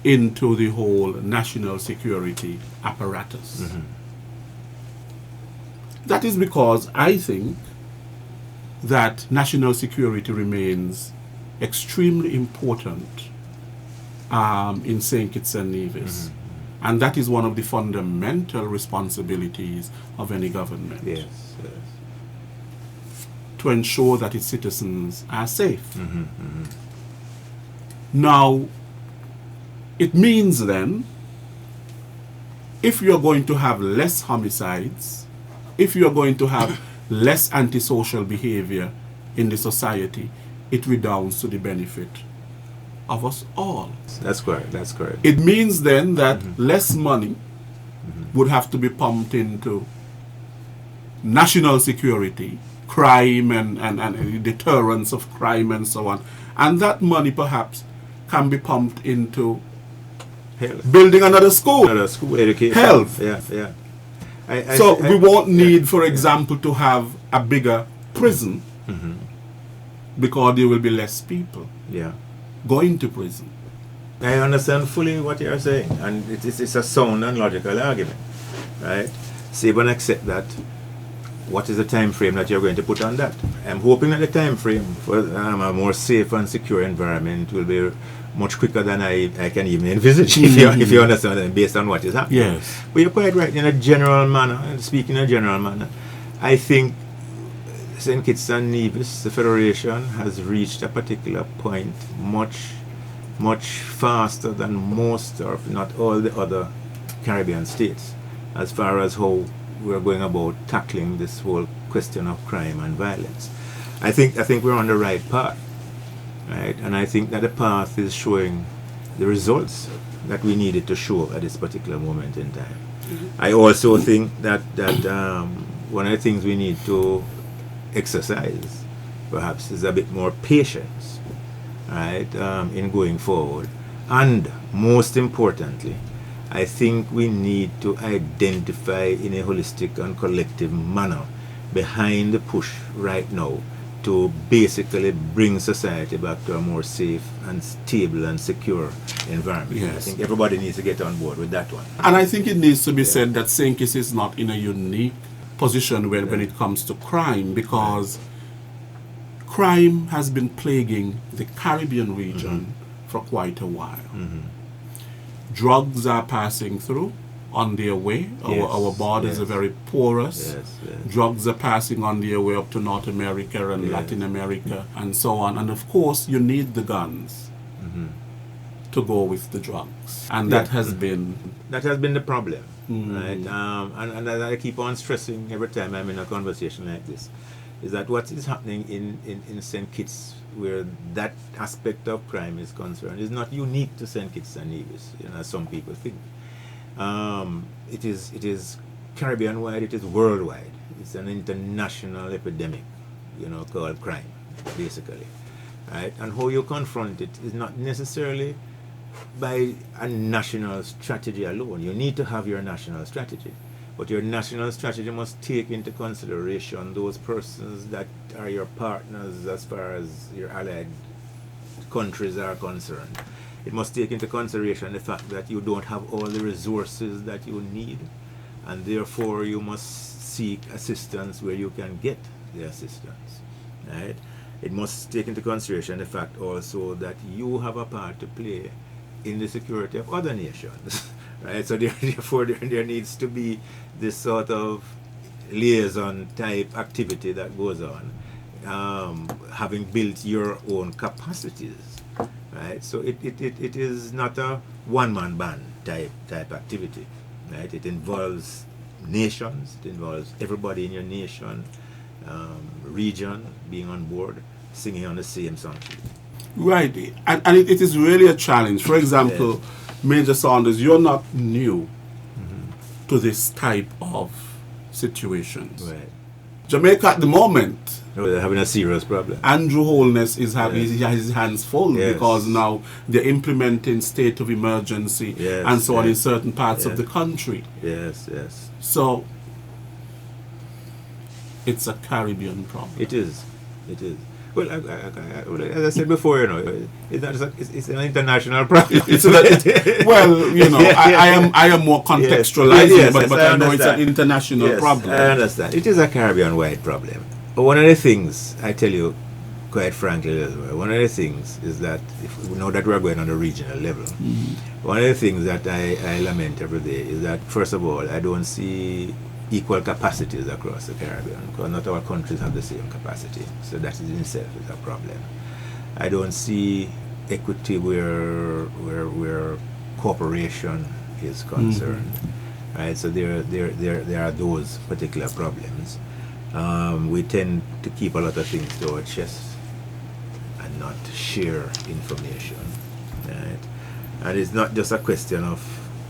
into the whole national security apparatus. That is because I think that national security remains extremely important in St. Kitts and Nevis. And that is one of the fundamental responsibilities of any government. Yes. To ensure that its citizens are safe. Now, it means then, if you're going to have less homicides, if you're going to have less antisocial behavior in the society, it redounds to the benefit of us all. That's correct. It means then that less money would have to be pumped into national security, crime and deterrence of crime and so on. And that money perhaps can be pumped into building another school. Education. Health. Yeah. We won't need, for example, to have a bigger prison because there will be less people going to prison. I understand fully what you're saying, and it's a sound and logical argument, right? So even accept that. What is the time frame that you're going to put on that? I'm hoping that the time frame for a more safe and secure environment will be much quicker than I can even envisage, if you understand that, based on what is happening. Yes. But you're quite right in a general manner, and speaking in a general manner, I think St. Kitts and Nevis, the Federation, has reached a particular point much faster than most, or if not all, the other Caribbean states, as far as how we're going about tackling this whole question of crime and violence. I think we're on the right path, right? And I think that the path is showing the results that we needed to show at this particular moment in time. I also think that one of the things we need to exercise, perhaps, is a bit more patience, right, in going forward. And most importantly, I think we need to identify in a holistic and collective manner behind the push right now to basically bring society back to a more safe and stable and secure environment. Yes. I think everybody needs to get on board with that one. And I think it needs to be said that St. Kitts is not in a unique position when it comes to crime, because crime has been plaguing the Caribbean region for quite a while. Drugs are passing through on their way. Our borders are very porous. Drugs are passing on their way up to North America and Latin America and so on. And of course, you need the guns to go with the drugs. And that has been the problem, right? And as I keep on stressing every time I'm in a conversation like this, is that what is happening in St. Kitts, where that aspect of crime is concerned, is not unique to St. Kitts and Nevis, as some people think. It is Caribbean-wide, it is worldwide. It's an international epidemic, called crime, basically. Right? And how you confront it is not necessarily by a national strategy alone. You need to have your national strategy. But your national strategy must take into consideration those persons that are your partners as far as your allied countries are concerned. It must take into consideration the fact that you don't have all the resources that you need, and therefore you must seek assistance where you can get the assistance. Right? It must take into consideration the fact also that you have a part to play in the security of other nations. Right? So therefore there needs to be this sort of liaison type activity that goes on, having built your own capacities. Right? So it is not a one-man band type activity. Right? It involves nations, it involves everybody in your nation, region being on board, singing on the same song sheet. Right, and it is really a challenge. For example, Major Saunders, you're not new to this type of situations. Right. Jamaica at the moment, they're having a serious problem. Andrew Holness is having he has his hands full because now they're implementing state of emergency and so on in certain parts of the country. Yes. So it's a Caribbean problem. It is. Well, as I said before, it's an international problem. I am more contextualizing, but I know it's an international problem. I understand. It is a Caribbean-wide problem. But one of the things, I tell you, quite frankly, one of the things is that if we know that we're going on a regional level, one of the things that I lament every day is that, first of all, I don't see equal capacities across the Caribbean, because not all countries have the same capacity, so that in itself is a problem. I don't see equity where cooperation is concerned, right? So there are those particular problems. We tend to keep a lot of things to our chest and not share information, right? And it's not just a question of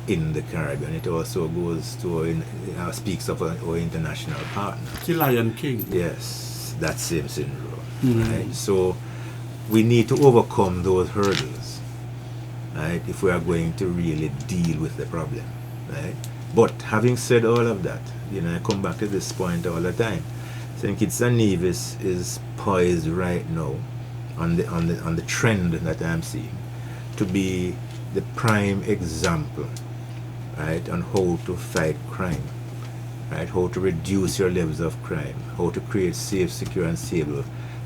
in the Caribbean, it also goes to speaks of our international partners. The Lion King. Yes, that same syndrome, right? So we need to overcome those hurdles, right, if we are going to really deal with the problem, right? But having said all of that, I come back to this point all the time. St. Kitts and Nevis is poised right now on the trend that I'm seeing to be the prime example, right, on how to fight crime, right, how to reduce your levels of crime, how to create safe, secure, and stable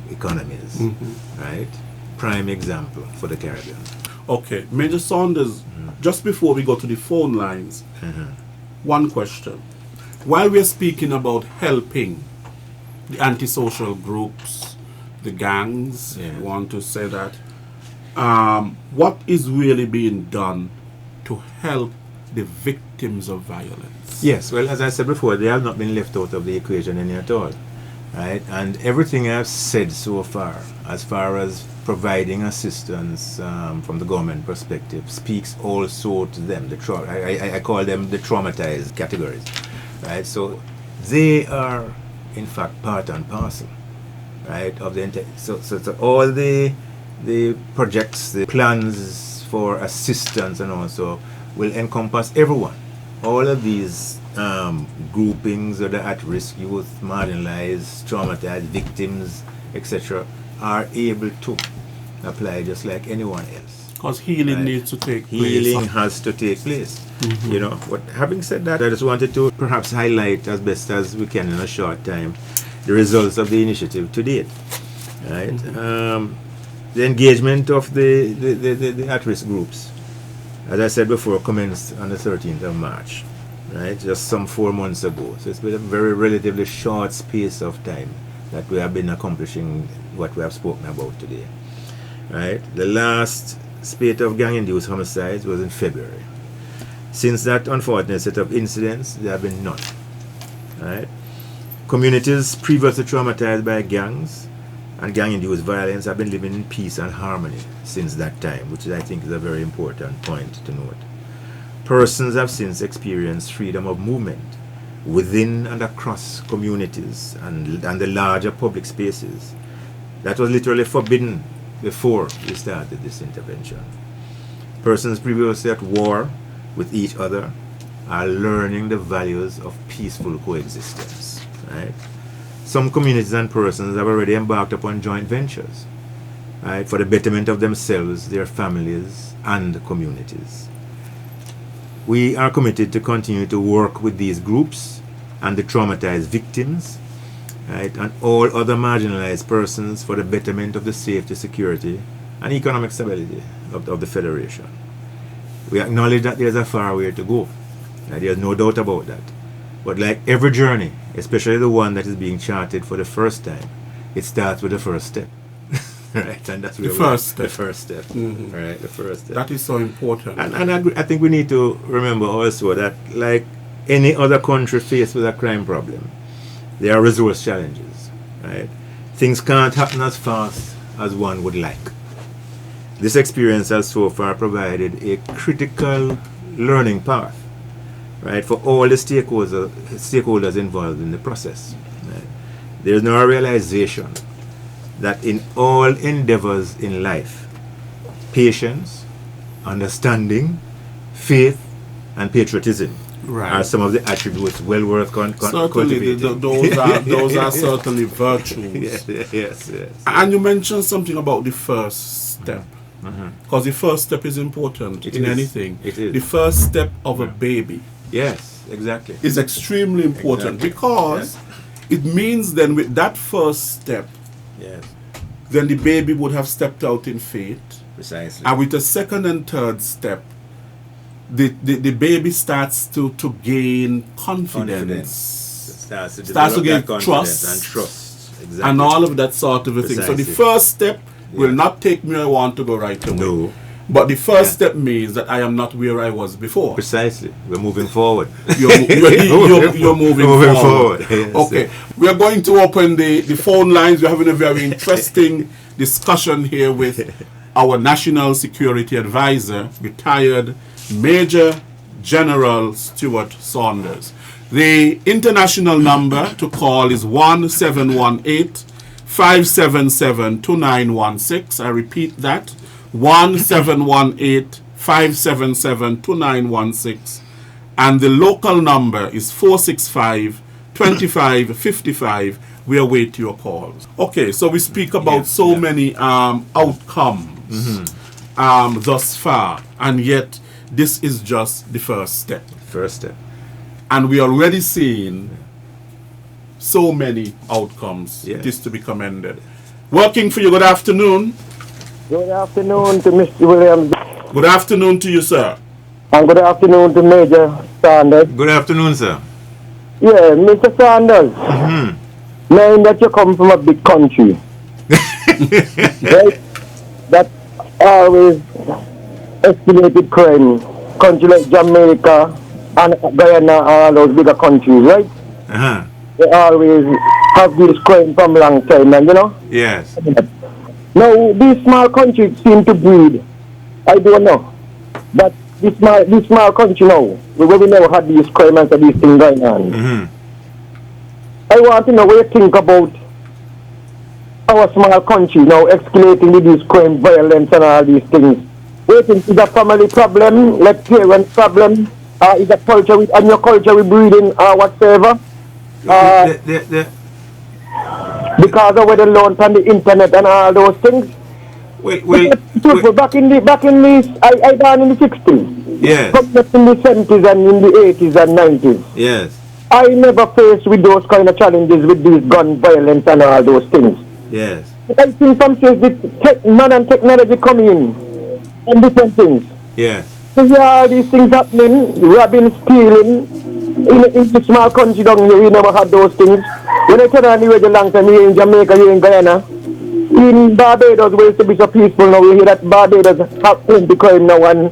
economies, right? Prime example for the Caribbean. Okay, Major Saunders, just before we go to the phone lines, one question. While we're speaking about helping the antisocial groups, the gangs, you want to say that, what is really being done to help the victims of violence? Yes, well, as I said before, they have not been left out of the equation any at all, right? And everything I've said so far as providing assistance from the government perspective speaks also to them. I call them the traumatized categories, right? So they are, in fact, part and parcel, right, of the so all the projects, the plans for assistance, and also will encompass everyone. All of these groupings of the at-risk youth, marginalized, traumatized victims, etc., are able to apply just like anyone else. Because healing needs to take place. Healing has to take place. But having said that, I just wanted to perhaps highlight as best as we can in a short time the results of the initiative to date. Right? The engagement of the at-risk groups, as I said before, commenced on the 13th of March, right? Just some 4 months ago. So it's been a very relatively short space of time that we have been accomplishing what we have spoken about today, right? The last spate of gang-induced homicides was in February. Since that unfortunate set of incidents, there have been none, right? Communities previously traumatized by gangs and gang-induced violence have been living in peace and harmony since that time, which I think is a very important point to note. Persons have since experienced freedom of movement within and across communities and the larger public spaces. That was literally forbidden before we started this intervention. Persons previously at war with each other are learning the values of peaceful coexistence, right? Some communities and persons have already embarked upon joint ventures, right, for the betterment of themselves, their families, and communities. We are committed to continue to work with these groups and the traumatized victims, right, and all other marginalized persons for the betterment of the safety, security, and economic stability of the Federation. We acknowledge that there's a far way to go. There's no doubt about that. But like every journey, especially the one that is being charted for the first time, it starts with the first step. Right? And that's where the first step. The first step. Right? The first step. That is so important. And I think we need to remember also that, like any other country faced with a crime problem, there are resource challenges. Right? Things can't happen as fast as one would like. This experience has so far provided a critical learning path, right, for all the stakeholders involved in the process. Right? There is now a realization that in all endeavors in life, patience, understanding, faith, and patriotism are some of the attributes well worth cultivating. Those are certainly virtues. Yes. And you mentioned something about the first step. Because the first step is important in anything. It is. The first step of a baby. Yes, exactly. Is extremely important because it means then with that first step, then the baby would have stepped out in faith. Precisely. And with the second and third step, the baby starts to gain confidence. It starts to Starts to develop gain that confidence and trust. Exactly. and all of that sort of a thing. So the Precisely. first step will not take me where I want to go right away. No. But the first step means that I am not where I was before. Precisely. We're moving forward. You're moving forward. Yes. Okay. We are going to open the phone lines. We're having a very interesting discussion here with our National Security Advisor, retired Major General Stewart Saunders. The international number to call is 1718-577-2916. I repeat that, 1718-577-2916. And the local number is 465-2555. We await your calls. Okay, so we speak about many outcomes thus far, and yet this is just the first step. First step. And we are already seeing so many outcomes. Yes. It is to be commended. Working for you, good afternoon. Good afternoon to Mr. Williams. Good afternoon to you, sir. And good afternoon to Major Saunders. Good afternoon, sir. Yeah, Mr. Saunders. Knowing that you come from a big country, right? That always escalated crime. Country like Jamaica and Guyana are all those bigger countries, right? They always have this crime from a long time, and you know? Yes. Now, these small countries seem to breed. I don't know. But this small country now, where we never had these crimes and these things going on. I want to know what you think about our small country now escalating with these crime, violence and all these things. Do you think it's a family problem, like parent problem, is a culture with, and your culture with breeding or whatsoever? Because of what they learn on the internet and all those things. Wait. Back in the I born in the 60s. Yes. Coming up in the 70s and in the 80s and 90s. Yes. I never faced with those kind of challenges with these gun violence and all those things. Yes. But I think some says the modern technology coming in and different things. Yes. So you all these things happening, robbing, stealing, in the small country down here, we never had those things. When I turn on the radio long time, here in Jamaica, here in Guyana, in Barbados, where it used to be so peaceful now, we hear that Barbados have plenty crime now, and,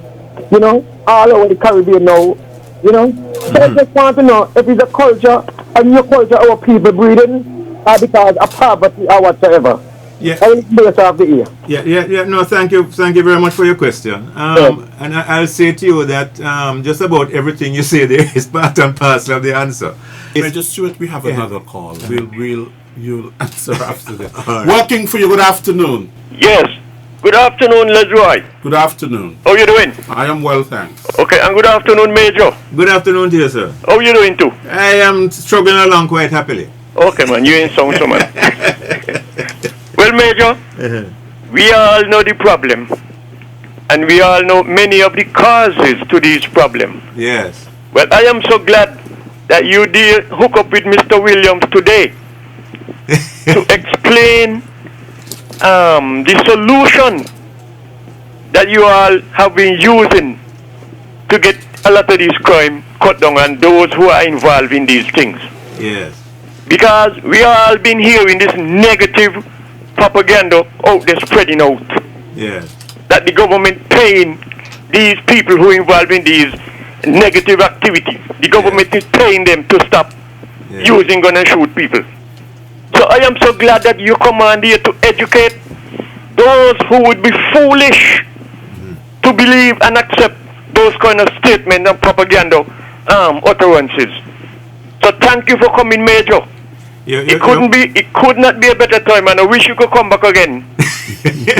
you know, all over the Caribbean now, you know. So I just want to know if it's a culture, and your culture, our people breeding, or because of poverty or whatsoever. Yeah. I will base off the ear. Yeah. No, thank you very much for your question. And I'll say to you that just about everything you say there is part and parcel of the answer. Major Stewart, we have another call. You'll answer after that. Right. Working for you, good afternoon. Yes. Good afternoon, Lesroy. Good afternoon. How you doing? I am well, thanks. Okay, and good afternoon, Major. Good afternoon to you, sir. How you doing too? I am struggling along quite happily. Okay, man, you ain't sound so man. Well, Major, we all know the problem, and we all know many of the causes to these problems. Yes. Well, I am so glad that you did hook up with Mr. Williams today to explain the solution that you all have been using to get a lot of these crime cut down and those who are involved in these things. Yes. Because we all been hearing this negative propaganda out there spreading out. Yes. That the government paying these people who are involved in these negative activities. The government is paying them to stop using gun and shoot people. So I am so glad that you come on here to educate those who would be foolish to believe and accept those kind of statements and propaganda utterances. So thank you for coming, Major. It could not be a better time, and I wish you could come back again.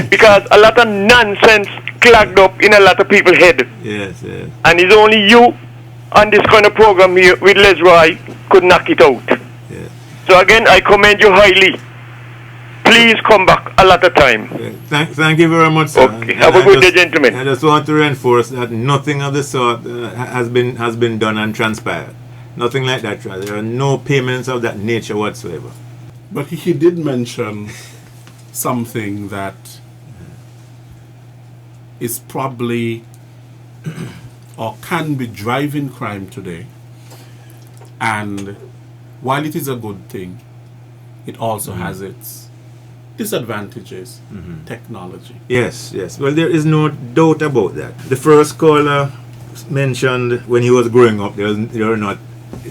Because a lot of nonsense clogged up in a lot of people's head. Yes. And it's only you on this kind of program here with Lesroy could knock it out. Yes. So again, I commend you highly. Please come back a lot of time. Thank you very much, sir. Okay. Have a good day, gentlemen. I just want to reinforce that nothing of the sort has been done and transpired. Nothing like that. There are no payments of that nature whatsoever. But he did mention something that is probably or can be driving crime today. And while it is a good thing, it also has its disadvantages. Technology. Yes, yes. Well, there is no doubt about that. The first caller mentioned when he was growing up, they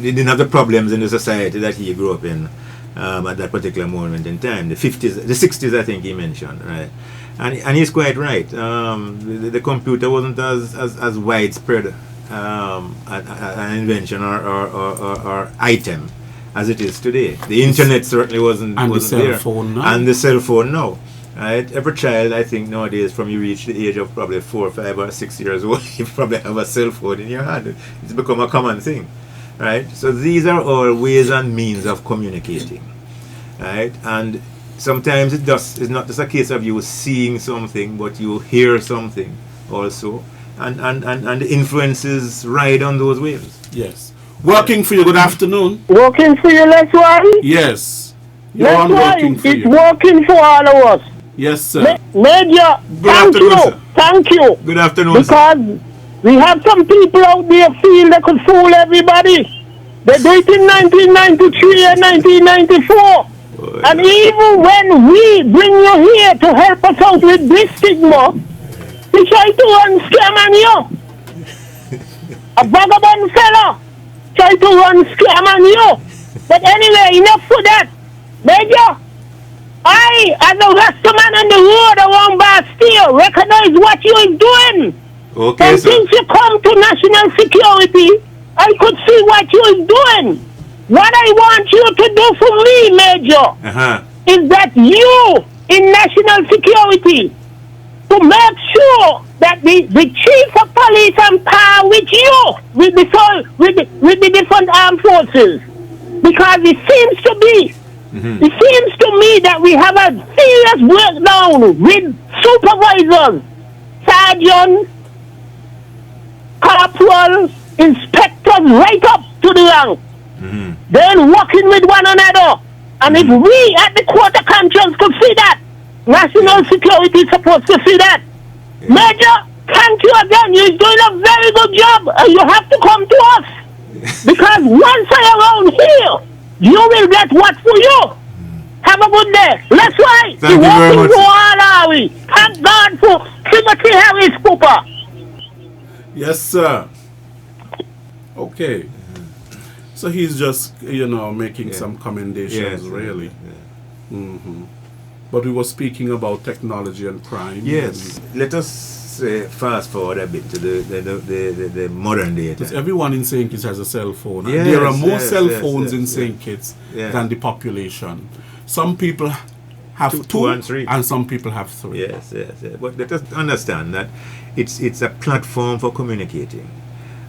didn't have the problems in the society that he grew up in at that particular moment in time. The 50s, the 60s, I think he mentioned, right? And he's quite right. The computer wasn't as widespread an invention or item as it is today. The internet certainly wasn't And the wasn't cell there. phone now. And the cell phone now. Right? Every child, I think nowadays, from you reach the age of probably 4, 5, or 6 years old, you probably have a cell phone in your hand. It's become a common thing, right? So these are all ways and means of communicating, right? And sometimes it's not just a case of you seeing something, but you hear something also, and the influences ride on those waves. Yes. Working for you, good afternoon. Working for you, let's why? Yes. You're That's on why working for it's you. working for all of us. Yes, sir. Major, thank afternoon, you. sir. Thank you. Good afternoon, sir. Because we have some people out there feel they could fool everybody. They did it in 1993 and 1994. And even when we bring you here to help us out with this stigma, we try to run scam on you. A vagabond fella try to run scam on you. But anyway, enough for that. Major, I, as a Rastaman on the road around Bastille, recognize what you is doing. Okay, And sir. since you come to national security, I could see what you is doing. What I want you to do for me, Major, is that you, in national security, to make sure that the chief of police and par with you, with the different armed forces. Because it seems to be, it seems to me that we have a serious breakdown with supervisors, sergeants, corporals, inspectors, right up to the rank. Then working with one another. And if we at the Court of Conscience could see that, national security is supposed to see that. Major, thank you again. You're doing a very good job. And you have to come to us. Because once you're around here, you will get what for you. Have a good day. Let's right. Thank you very much. For all are we. Thank God for Timothy Harris Cooper. Yes, sir. Okay. So he's just, making some commendations, really. But we were speaking about technology and crime. Yes. Let us fast forward a bit to the modern day. Because everyone in St. Kitts has a cell phone. Yes, There are more yes, cell yes, phones yes, in yes. St. Kitts Yeah. than the population. Some people have Two and three. and some people have 3. Yes, yes, yes. But let us understand that it's a platform for communicating.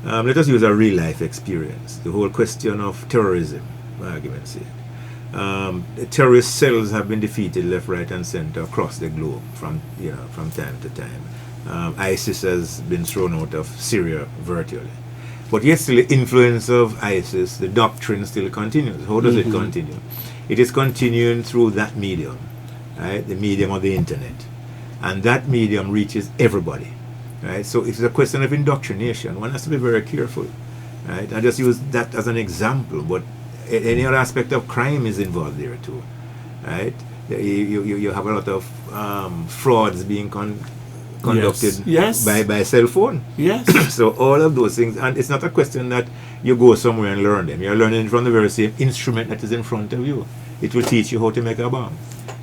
Let us use a real life experience. The whole question of terrorism, for argument's sake. The terrorist cells have been defeated left, right, and center across the globe from time to time. ISIS has been thrown out of Syria virtually, but yet still the influence of ISIS, the doctrine still continues. How does it continue? It is continuing through that medium, right? The medium of the internet, and that medium reaches everybody. Right, so it's a question of indoctrination. One has to be very careful. Right, I just use that as an example, but any other aspect of crime is involved there too. Right, you have a lot of frauds being conducted Yes. by cell phone. Yes. So all of those things, and it's not a question that you go somewhere and learn them. You're learning from the very same instrument that is in front of you. It will teach you how to make a bomb.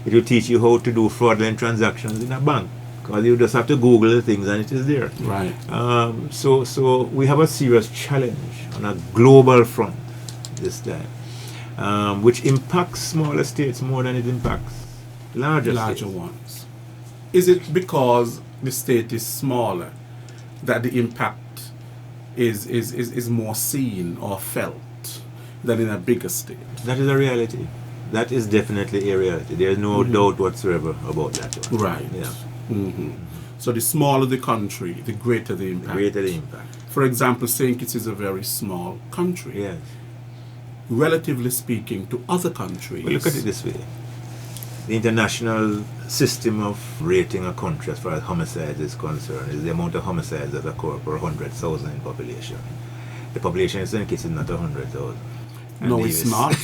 It will teach you how to do fraudulent transactions in a bank. Because you just have to Google the things and it is there. Right. So we have a serious challenge on a global front this time, which impacts smaller states more than it impacts larger states. Ones. Is it because the state is smaller that the impact is more seen or felt than in a bigger state? That is a reality. That is definitely a reality. There is no doubt whatsoever about that one. Right. Yeah. So the smaller the country, the greater the impact. Greater the impact. For example, St. Kitts is a very small country. Yes. Relatively speaking to other countries. Well, look at it this way. the international system of rating a country as far as homicides is concerned is the amount of homicides that occur per 100,000 in population. The population in St. Kitts is not 100,000. No, it's not.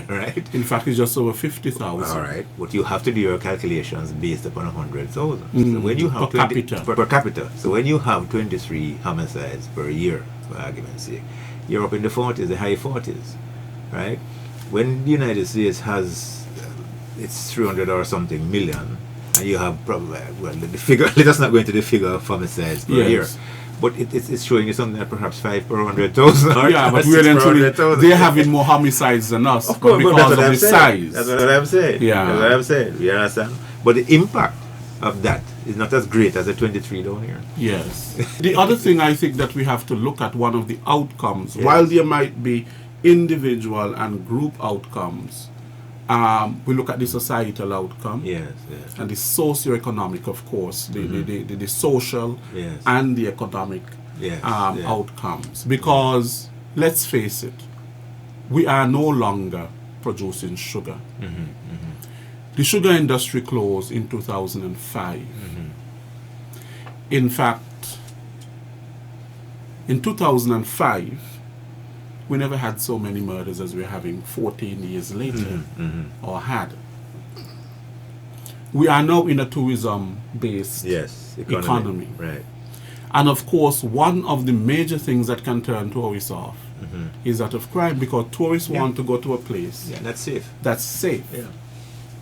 Right? In fact, it's just over 50,000. All right. But you have to do your calculations based upon 100,000. So when you have Per capita. per capita. So when you have 23 homicides per year, for argument's sake, you're up in the 40s, the high 40s, right? When the United States has it's 300 or something million, and you have probably the figure. Let us not go into the figure of homicides per year. But it's showing you something like perhaps 5 per 100,000. Yeah, but we're actually they're having more homicides than us, of course, because of the saying. size. That's what I'm saying. Yeah, that's what I'm saying. You understand? But the impact of that is not as great as the 23 down here. Yes. The other thing I think that we have to look at, one of the outcomes, while there might be individual and group outcomes, we look at the societal outcome. Yes, yes. And the socio-economic, of course, the social Yes. and the economic outcomes. Because, let's face it, we are no longer producing sugar. The sugar industry closed in 2005. In fact, in 2005, we never had so many murders as we're having 14 years later, or had. We are now in a tourism-based economy. Right. And of course, one of the major things that can turn tourists off is that of crime, because tourists want to go to a place that's safe. that's safe. Yeah.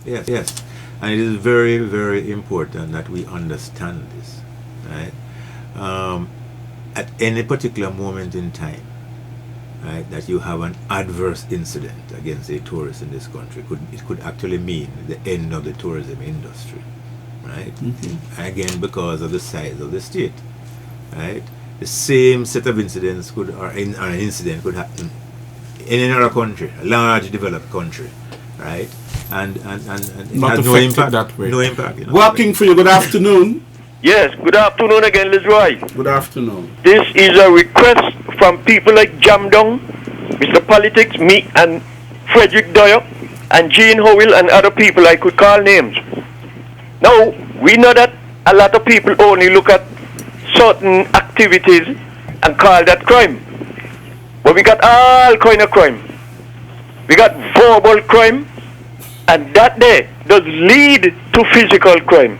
Yes, yes. And it is very, very important that we understand this, right? At any particular moment in time, right, that you have an adverse incident against a tourist in this country, it could actually mean the end of the tourism industry, right? Again, because of the size of the state, right? The same set of incidents an incident could happen in another country, a large developed country, right? And it Not has no affected impact. that way. No impact. Working for you, good afternoon. Yes, good afternoon again, Leroy. Good afternoon. This is a request from people like Jamdong, Mr. Politics, me and Frederick Doyle, and Jean Howell and other people. I could call names. Now, we know that a lot of people only look at certain activities and call that crime. But we got all kind of crime. We got verbal crime, and that there does lead to physical crime.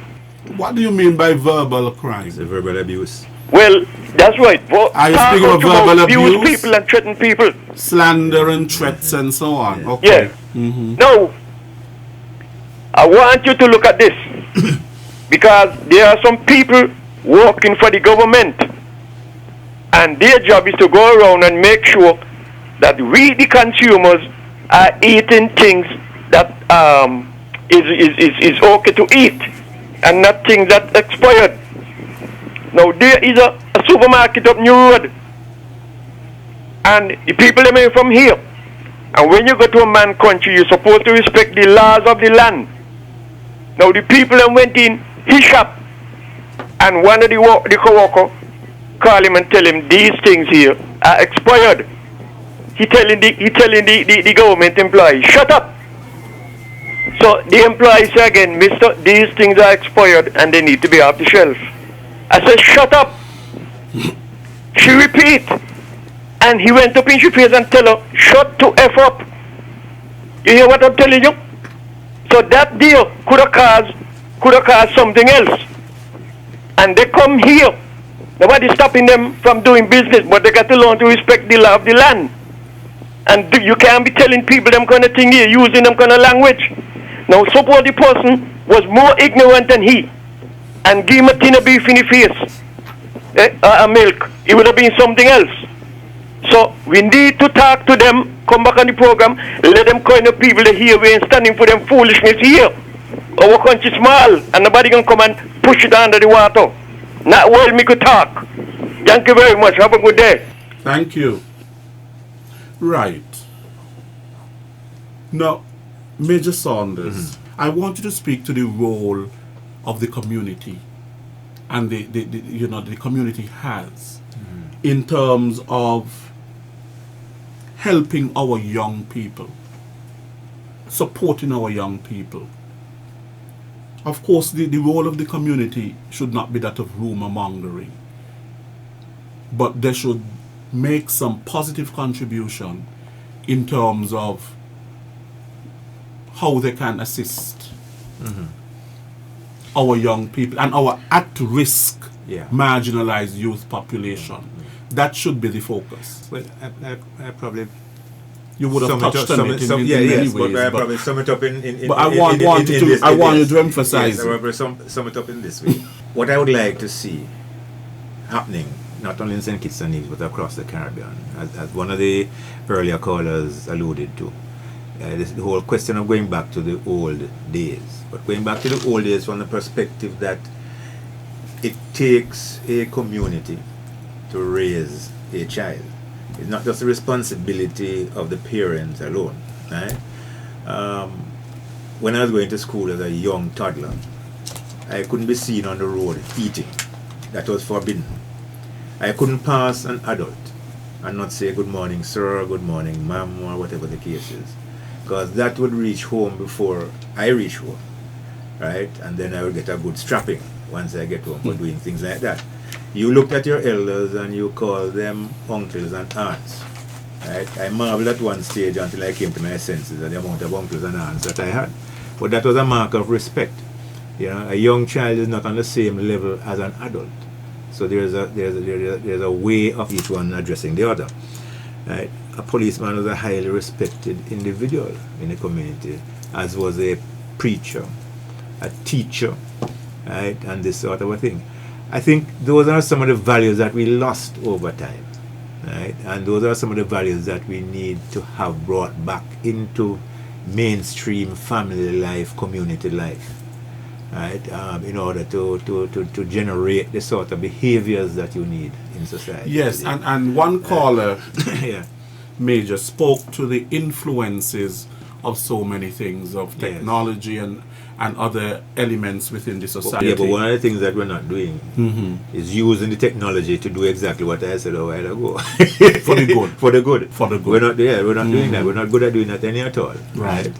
What do you mean by verbal crime? It's a verbal abuse. Well, that's right. Are you speaking of verbal abuse? People and threaten people. Slander and threats and so on. Okay. Yeah. Now, I want you to look at this. Because there are some people working for the government. And their job is to go around and make sure that we, the consumers, are eating things that is okay to eat. And not things that expired. Now there is a supermarket up New Road, and the people they made from here. And when you go to a man country, you're supposed to respect the laws of the land. Now the people that went in his shop, and one of the co-worker call him and tell him these things here are expired. He telling the government employee, shut up. So the employee say again, mister, these things are expired and they need to be off the shelf. I said, shut up. She repeat. And he went up in her face and tell her, shut to F up. You hear what I'm telling you? So that deal could have caused something else. And they come here. Nobody's stopping them from doing business, but they got to learn to respect the law of the land. And you can't be telling people them kind of thing here, using them kind of language. Now suppose the person was more ignorant than he, and give him a tin of beef in the face, a milk, it would have been something else. So we need to talk to them, come back on the program, let them kind of people that here, we ain't standing for them foolishness here. Our country small, and nobody can come and push it under the water. Not well me could talk. Thank you very much, have a good day. Thank you. Right. Now, Major Saunders, I want you to speak to the role of the community, and the community has in terms of helping our young people, supporting our young people, Of course, the role of the community should not be that of rumor mongering, but they should make some positive contribution in terms of how they can assist our young people and our at-risk marginalized youth population. That should be the focus. Well, I probably... You would have touched on it in many ways. But I probably sum it up in but I want you to emphasize yes, I will sum it up in this way. What I would like to see happening, not only in St. Kitts and Nevis, but across the Caribbean, as one of the earlier callers alluded to, the whole question of going back to the old days. But going back to the old days from the perspective that it takes a community to raise a child. It's not just the responsibility of the parents alone. Right? When I was going to school as a young toddler, I couldn't be seen on the road eating. That was forbidden. I couldn't pass an adult and not say good morning sir, or good morning ma'am, or whatever the case is, because that would reach home before I reach home, right? And then I would get a good strapping once I get home for doing things like that. You looked at your elders and you called them uncles and aunts. Right? I marveled at one stage until I came to my senses at the amount of uncles and aunts that I had. But that was a mark of respect. You know, a young child is not on the same level as an adult. So there's a way of each one addressing the other. Right? A policeman was a highly respected individual in the community, as was a preacher, a teacher, right, and this sort of a thing. I think those are some of the values that we lost over time, right? And those are some of the values that we need to have brought back into mainstream family life, community life, right? In order to generate the sort of behaviors that you need in society. Yes, and one caller, yeah, Major, spoke to the influences of so many things, of technology and other elements within the society. Yeah, but one of the things that we're not doing is using the technology to do exactly what I said a while ago. For the good. For the good. For the good. We're not doing that. We're not good at doing that any at all. Right.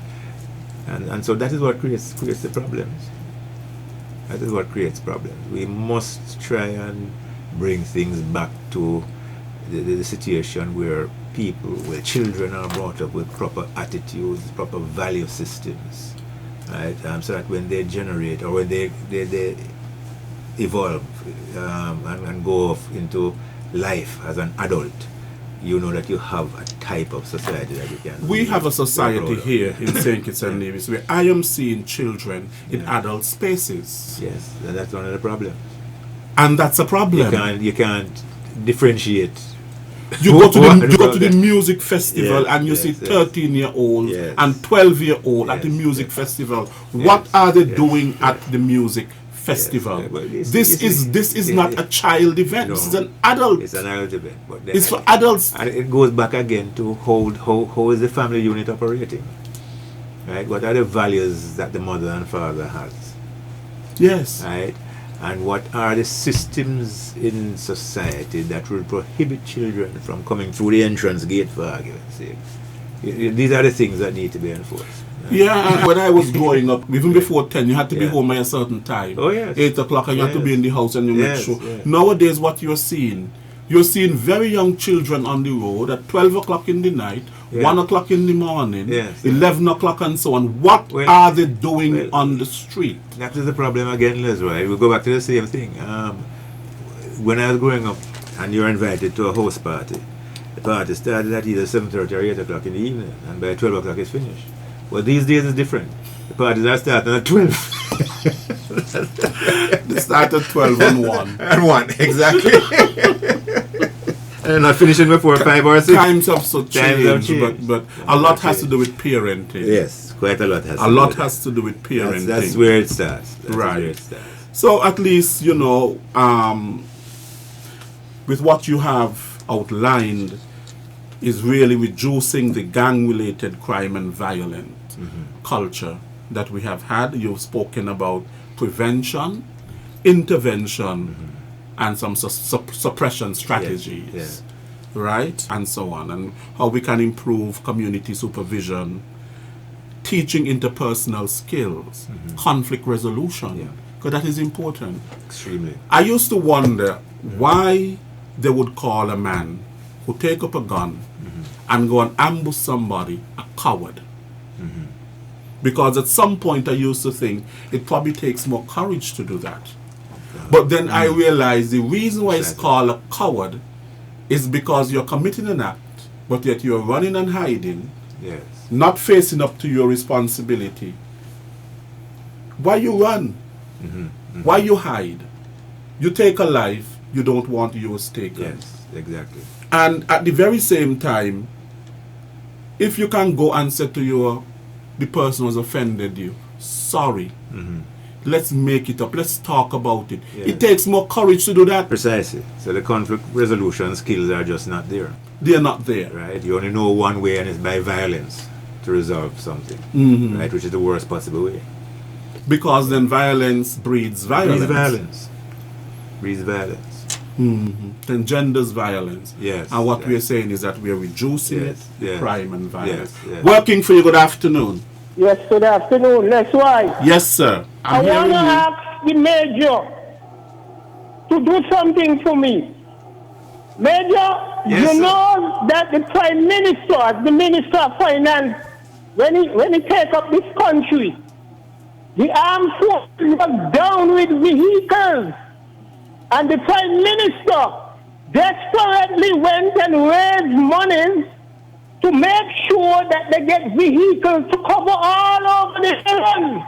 And so that is what creates the problems. That is what creates problems. We must try and bring things back to the situation where children are brought up with proper attitudes, proper value systems. Right, so that when they generate or when they evolve and go off into life as an adult, you know that you have a type of society that you can. We have a society here in St. Kitts and Nevis where I am seeing children in adult spaces. Yes, that's one of the problems. And that's a problem. You can't differentiate. You go to the music festival and you see 13-year-olds and 12-year-olds at the music festival. What are they doing at the music festival? Well, this is not a child event. No, this is an adult. It's an adult event. But it's for adults. And it goes back again to how is the family unit operating? Right? What are the values that the mother and father has? Yes. Right? And what are the systems in society that will prohibit children from coming through the entrance gate, for argument's sake? These are the things that need to be enforced. Right? Yeah, when I was growing up, even before 10, you had to be home by a certain time. Oh, yes. 8 o'clock, and you had to be in the house and you make sure. Nowadays, what you're seeing very young children on the road at 12 o'clock in the night, 1 o'clock in the morning, 11 o'clock and so on. What are they doing on the street? That is the problem again, Les, right? We'll go back to the same thing. When I was growing up and you were invited to a house party, the party started at either 7:30 or 8 o'clock in the evening, and by 12 o'clock it's finished. Well, these days it's different. The parties are starting at 12. They start at 12 and 1. And 1, exactly. And not finishing before 5 or 6. Times have so changed, but a lot has to do with parenting. Yes, quite a lot has. A lot has to do with parenting. That's where it starts. Right. So at least, you know, with what you have outlined, is really reducing the gang-related crime and violent culture that we have had. You've spoken about prevention, intervention, and some suppression strategies, right? And so on, and how we can improve community supervision, teaching interpersonal skills, conflict resolution, Yeah. because that is important. Extremely. I used to wonder why they would call a man who take up a gun and go and ambush somebody a coward. Because at some point I used to think it probably takes more courage to do that. But then I realized the reason why it's called a coward is because you're committing an act, but yet you're running and hiding, Yes. not facing up to your responsibility. Why you run? Why you hide? You take a life you don't want yours taken. Yes, exactly. And at the very same time, if you can go and say to the person who's offended you, sorry, let's make it up, let's talk about it. Yeah. It takes more courage to do that. Precisely. So the conflict resolution skills are just not there, They're not there. right? You only know one way, and it's by violence to resolve something, right? Which is the worst possible way. Because then violence breeds violence. Breeds violence. Breeds violence. Then genders violence. Yes, And what yes. we're saying is that we're reducing Yes, it, yes. crime and violence. Yes, yes. Working for you, good afternoon. Yes, good afternoon. That's why Yes, sir. I I'm want hearing to you. ask the major to do something for me. Major, Yes, you sir. know that the Prime Minister, the Minister of Finance, when he take up this country, the armed forces was down with vehicles. And the Prime Minister desperately went and raised monies to make sure that they get vehicles to cover all over the island.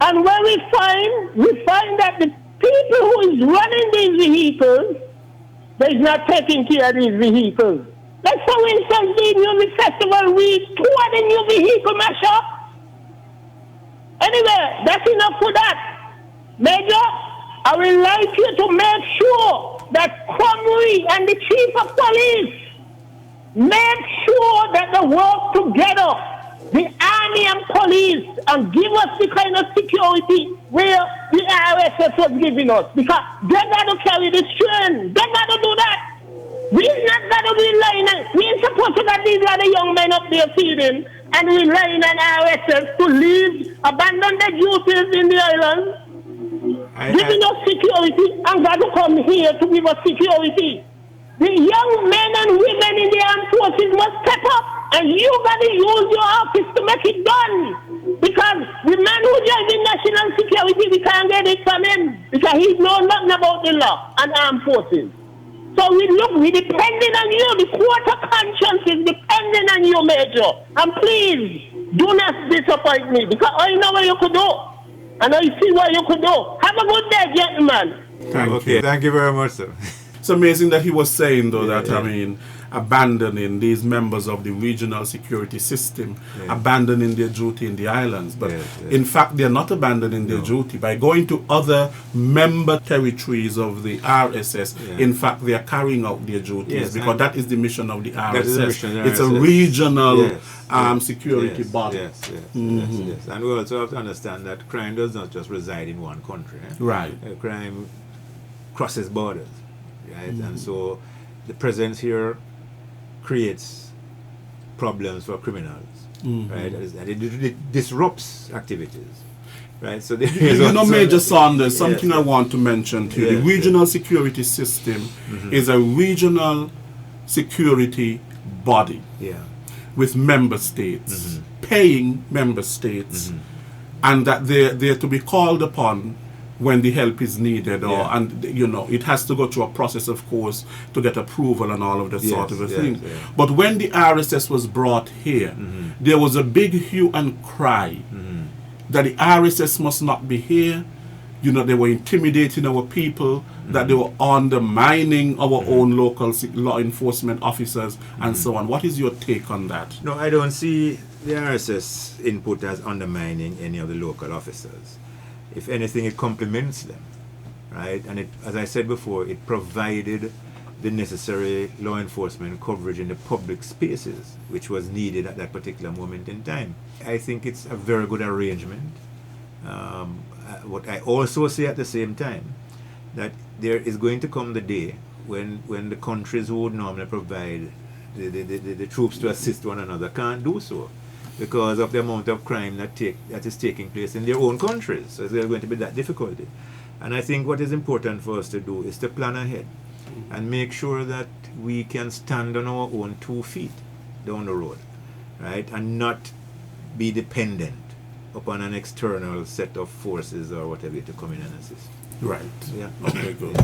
And when we find that the people who is running these vehicles, they're not taking care of these vehicles. Like for instance, the music festival week, 2 of the new vehicle mash up. Anyway, that's enough for that. Major, I would like you to make sure that Cromwell and the Chief of Police make sure that they work together, the army and police, and give us the kind of security where the RSS was giving us. Because they got to carry the strain. They got to do that. We're not got to be relying on, we ain't supposed to get these other young men up there feeding and relying on RSS to leave, abandon their duties in the island, giving us security, and got to come here to give us security. The young men and women in the armed forces must step up, and you got to use your office to make it done. Because the man who driving national security, we can't get it from him, because he knows nothing about the law and armed forces. So we depending on you. The court of conscience is depending on you, Major. And please, do not disappoint me, because I know what you could do. And I see what you could do. Have a good day, gentlemen. Thank you. Thank you very much, sir. It's amazing that he was saying, though, Yeah, that, yeah. I mean, abandoning these members of the regional security system, Yeah. abandoning their duty in the islands. But Yes, yes. in fact, they're not abandoning their duty. By going to other member territories of the RSS, Yeah. in fact, they are carrying out their duties, Yes, because and that is the mission of the RSS. is the mission of the It's a RSS. regional Yes, security yes, body. Yes, yes. And we also have to understand that crime does not just reside in one country. Right. Crime crosses borders, right? And so the presence here creates problems for criminals, right? And it disrupts activities, right? So there is You know, also- Major Saunders, something Yes. I want to mention to you. The Yes, regional security system is a regional security body Yeah. with member states, paying member states, and that they're to be called upon when the help is needed, or Yeah. and you know it has to go through a process, of course, to get approval and all of that sort Yes, of a yes, thing. yeah. But when the RSS was brought here, there was a big hue and cry that the RSS must not be here. You know, they were intimidating our people, that they were undermining our own local law enforcement officers, and so on. What is your take on that? No, I don't see the RSS input as undermining any of the local officers. If anything, it complements them, right? And it, as I said before, it provided the necessary law enforcement coverage in the public spaces, which was needed at that particular moment in time. I think it's a very good arrangement. What I also say at the same time, that there is going to come the day when the countries who would normally provide the troops to assist one another can't do so. because of the amount of crime that is taking place in their own countries. So there's going to be that difficulty. And I think what is important for us to do is to plan ahead and make sure that we can stand on our own 2 feet down the road, right? And not be dependent upon an external set of forces or whatever to come in and assist. Right. Yeah. Okay, good.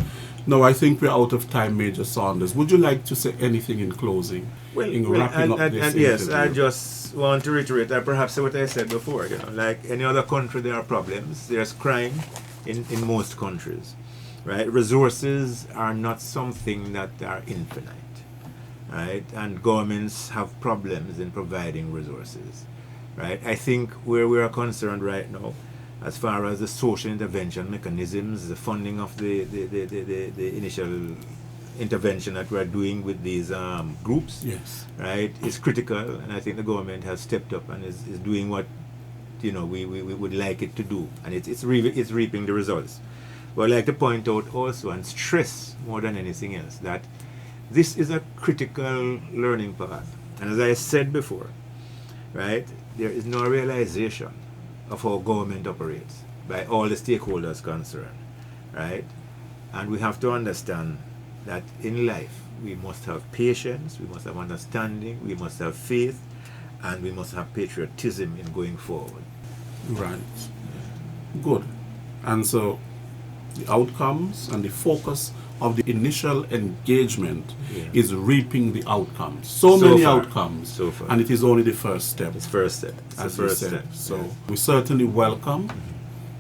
No, I think we're out of time, Major Saunders. Would you like to say anything in closing? In wrapping up this yes, interview? I just want to reiterate perhaps what I said before. Like any other country, there are problems. There's crime in most countries, right? Resources are not something that are infinite, right? And governments have problems in providing resources, right? I think where we are concerned right now, as far as the social intervention mechanisms, the funding of the initial intervention that we are doing with these groups, yes, right, is critical, and I think the government has stepped up and is doing what we would like it to do, and it's reaping the results. But I'd like to point out also and stress more than anything else that this is a critical learning path, and as I said before, right, there is no realization of how government operates by all the stakeholders concerned, right? And we have to understand that in life we must have patience, we must have understanding, we must have faith, and we must have patriotism in going forward. Right. Good. And so the outcomes and the focus of the initial engagement is reaping the outcomes. So many far. Outcomes. So far. And it is only the first step. It's first step. It's As the you first said. step. So we certainly welcome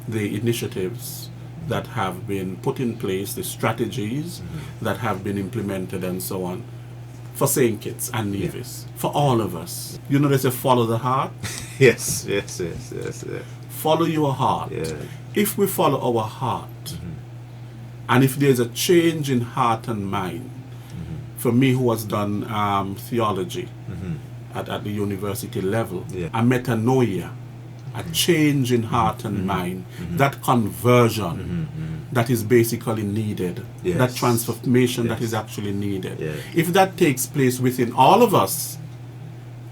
the initiatives that have been put in place, the strategies that have been implemented and so on, for St. Kitts and Nevis, for all of us. You know, they say follow the heart. Yes. Follow your heart. Yeah. If we follow our heart, and if there's a change in heart and mind, for me who has done theology at the university level, a metanoia, a change in heart and mind, that conversion that is basically needed, that transformation that is actually needed. If that takes place within all of us,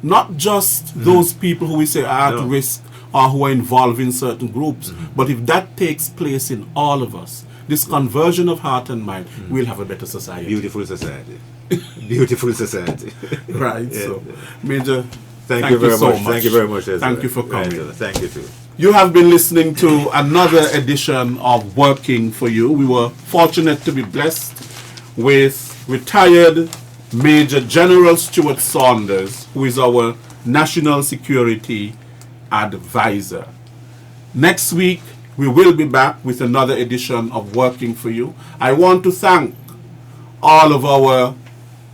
not just those people who we say are at risk or who are involved in certain groups, but if that takes place in all of us, this conversion of heart and mind, we'll have a better society. Beautiful society. Beautiful society. Right. So, Major, thank you very so much. Thank you very much. Thank you for coming. Right, thank you too. You have been listening to another edition of Working for You. We were fortunate to be blessed with retired Major General Stewart Saunders, who is our National Security Advisor. Next week, we will be back with another edition of Working for You. I want to thank all of our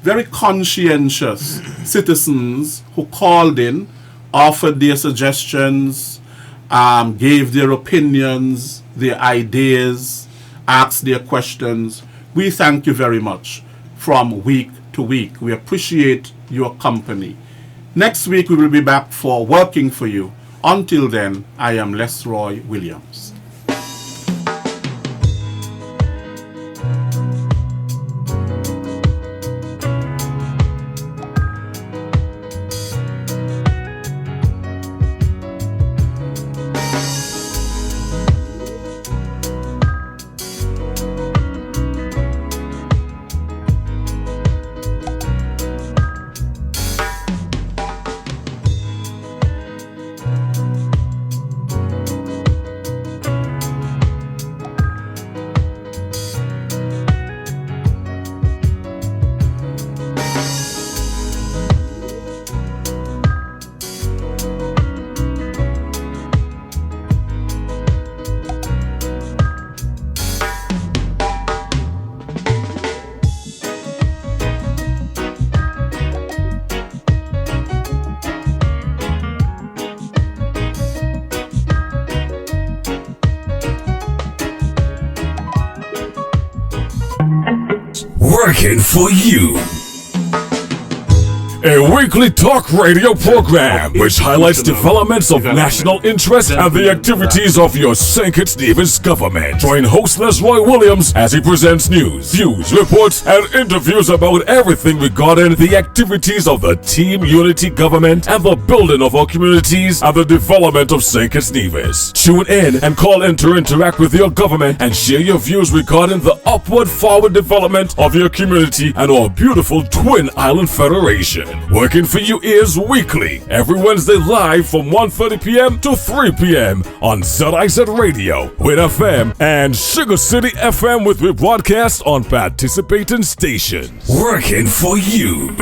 very conscientious citizens who called in, offered their suggestions, gave their opinions, their ideas, asked their questions. We thank you very much from week to week. We appreciate your company. Next week we will be back for Working for You. Until then, I am Lesroy Williams. Working for You. a weekly talk radio program which highlights developments of national interest and the activities of your St. Kitts Nevis government. Join host Roy Williams as he presents news, views, reports, and interviews about everything regarding the activities of the Team Unity government and the building of our communities and the development of St. Kitts Nevis. Tune in and call in to interact with your government and share your views regarding the upward forward development of your community and our beautiful Twin Island Federation. Working for you is weekly, every Wednesday live from 1:30 p.m. to 3 p.m. on ZIZ Radio, Win FM, and Sugar City FM with rebroadcast on participating stations. Working for you.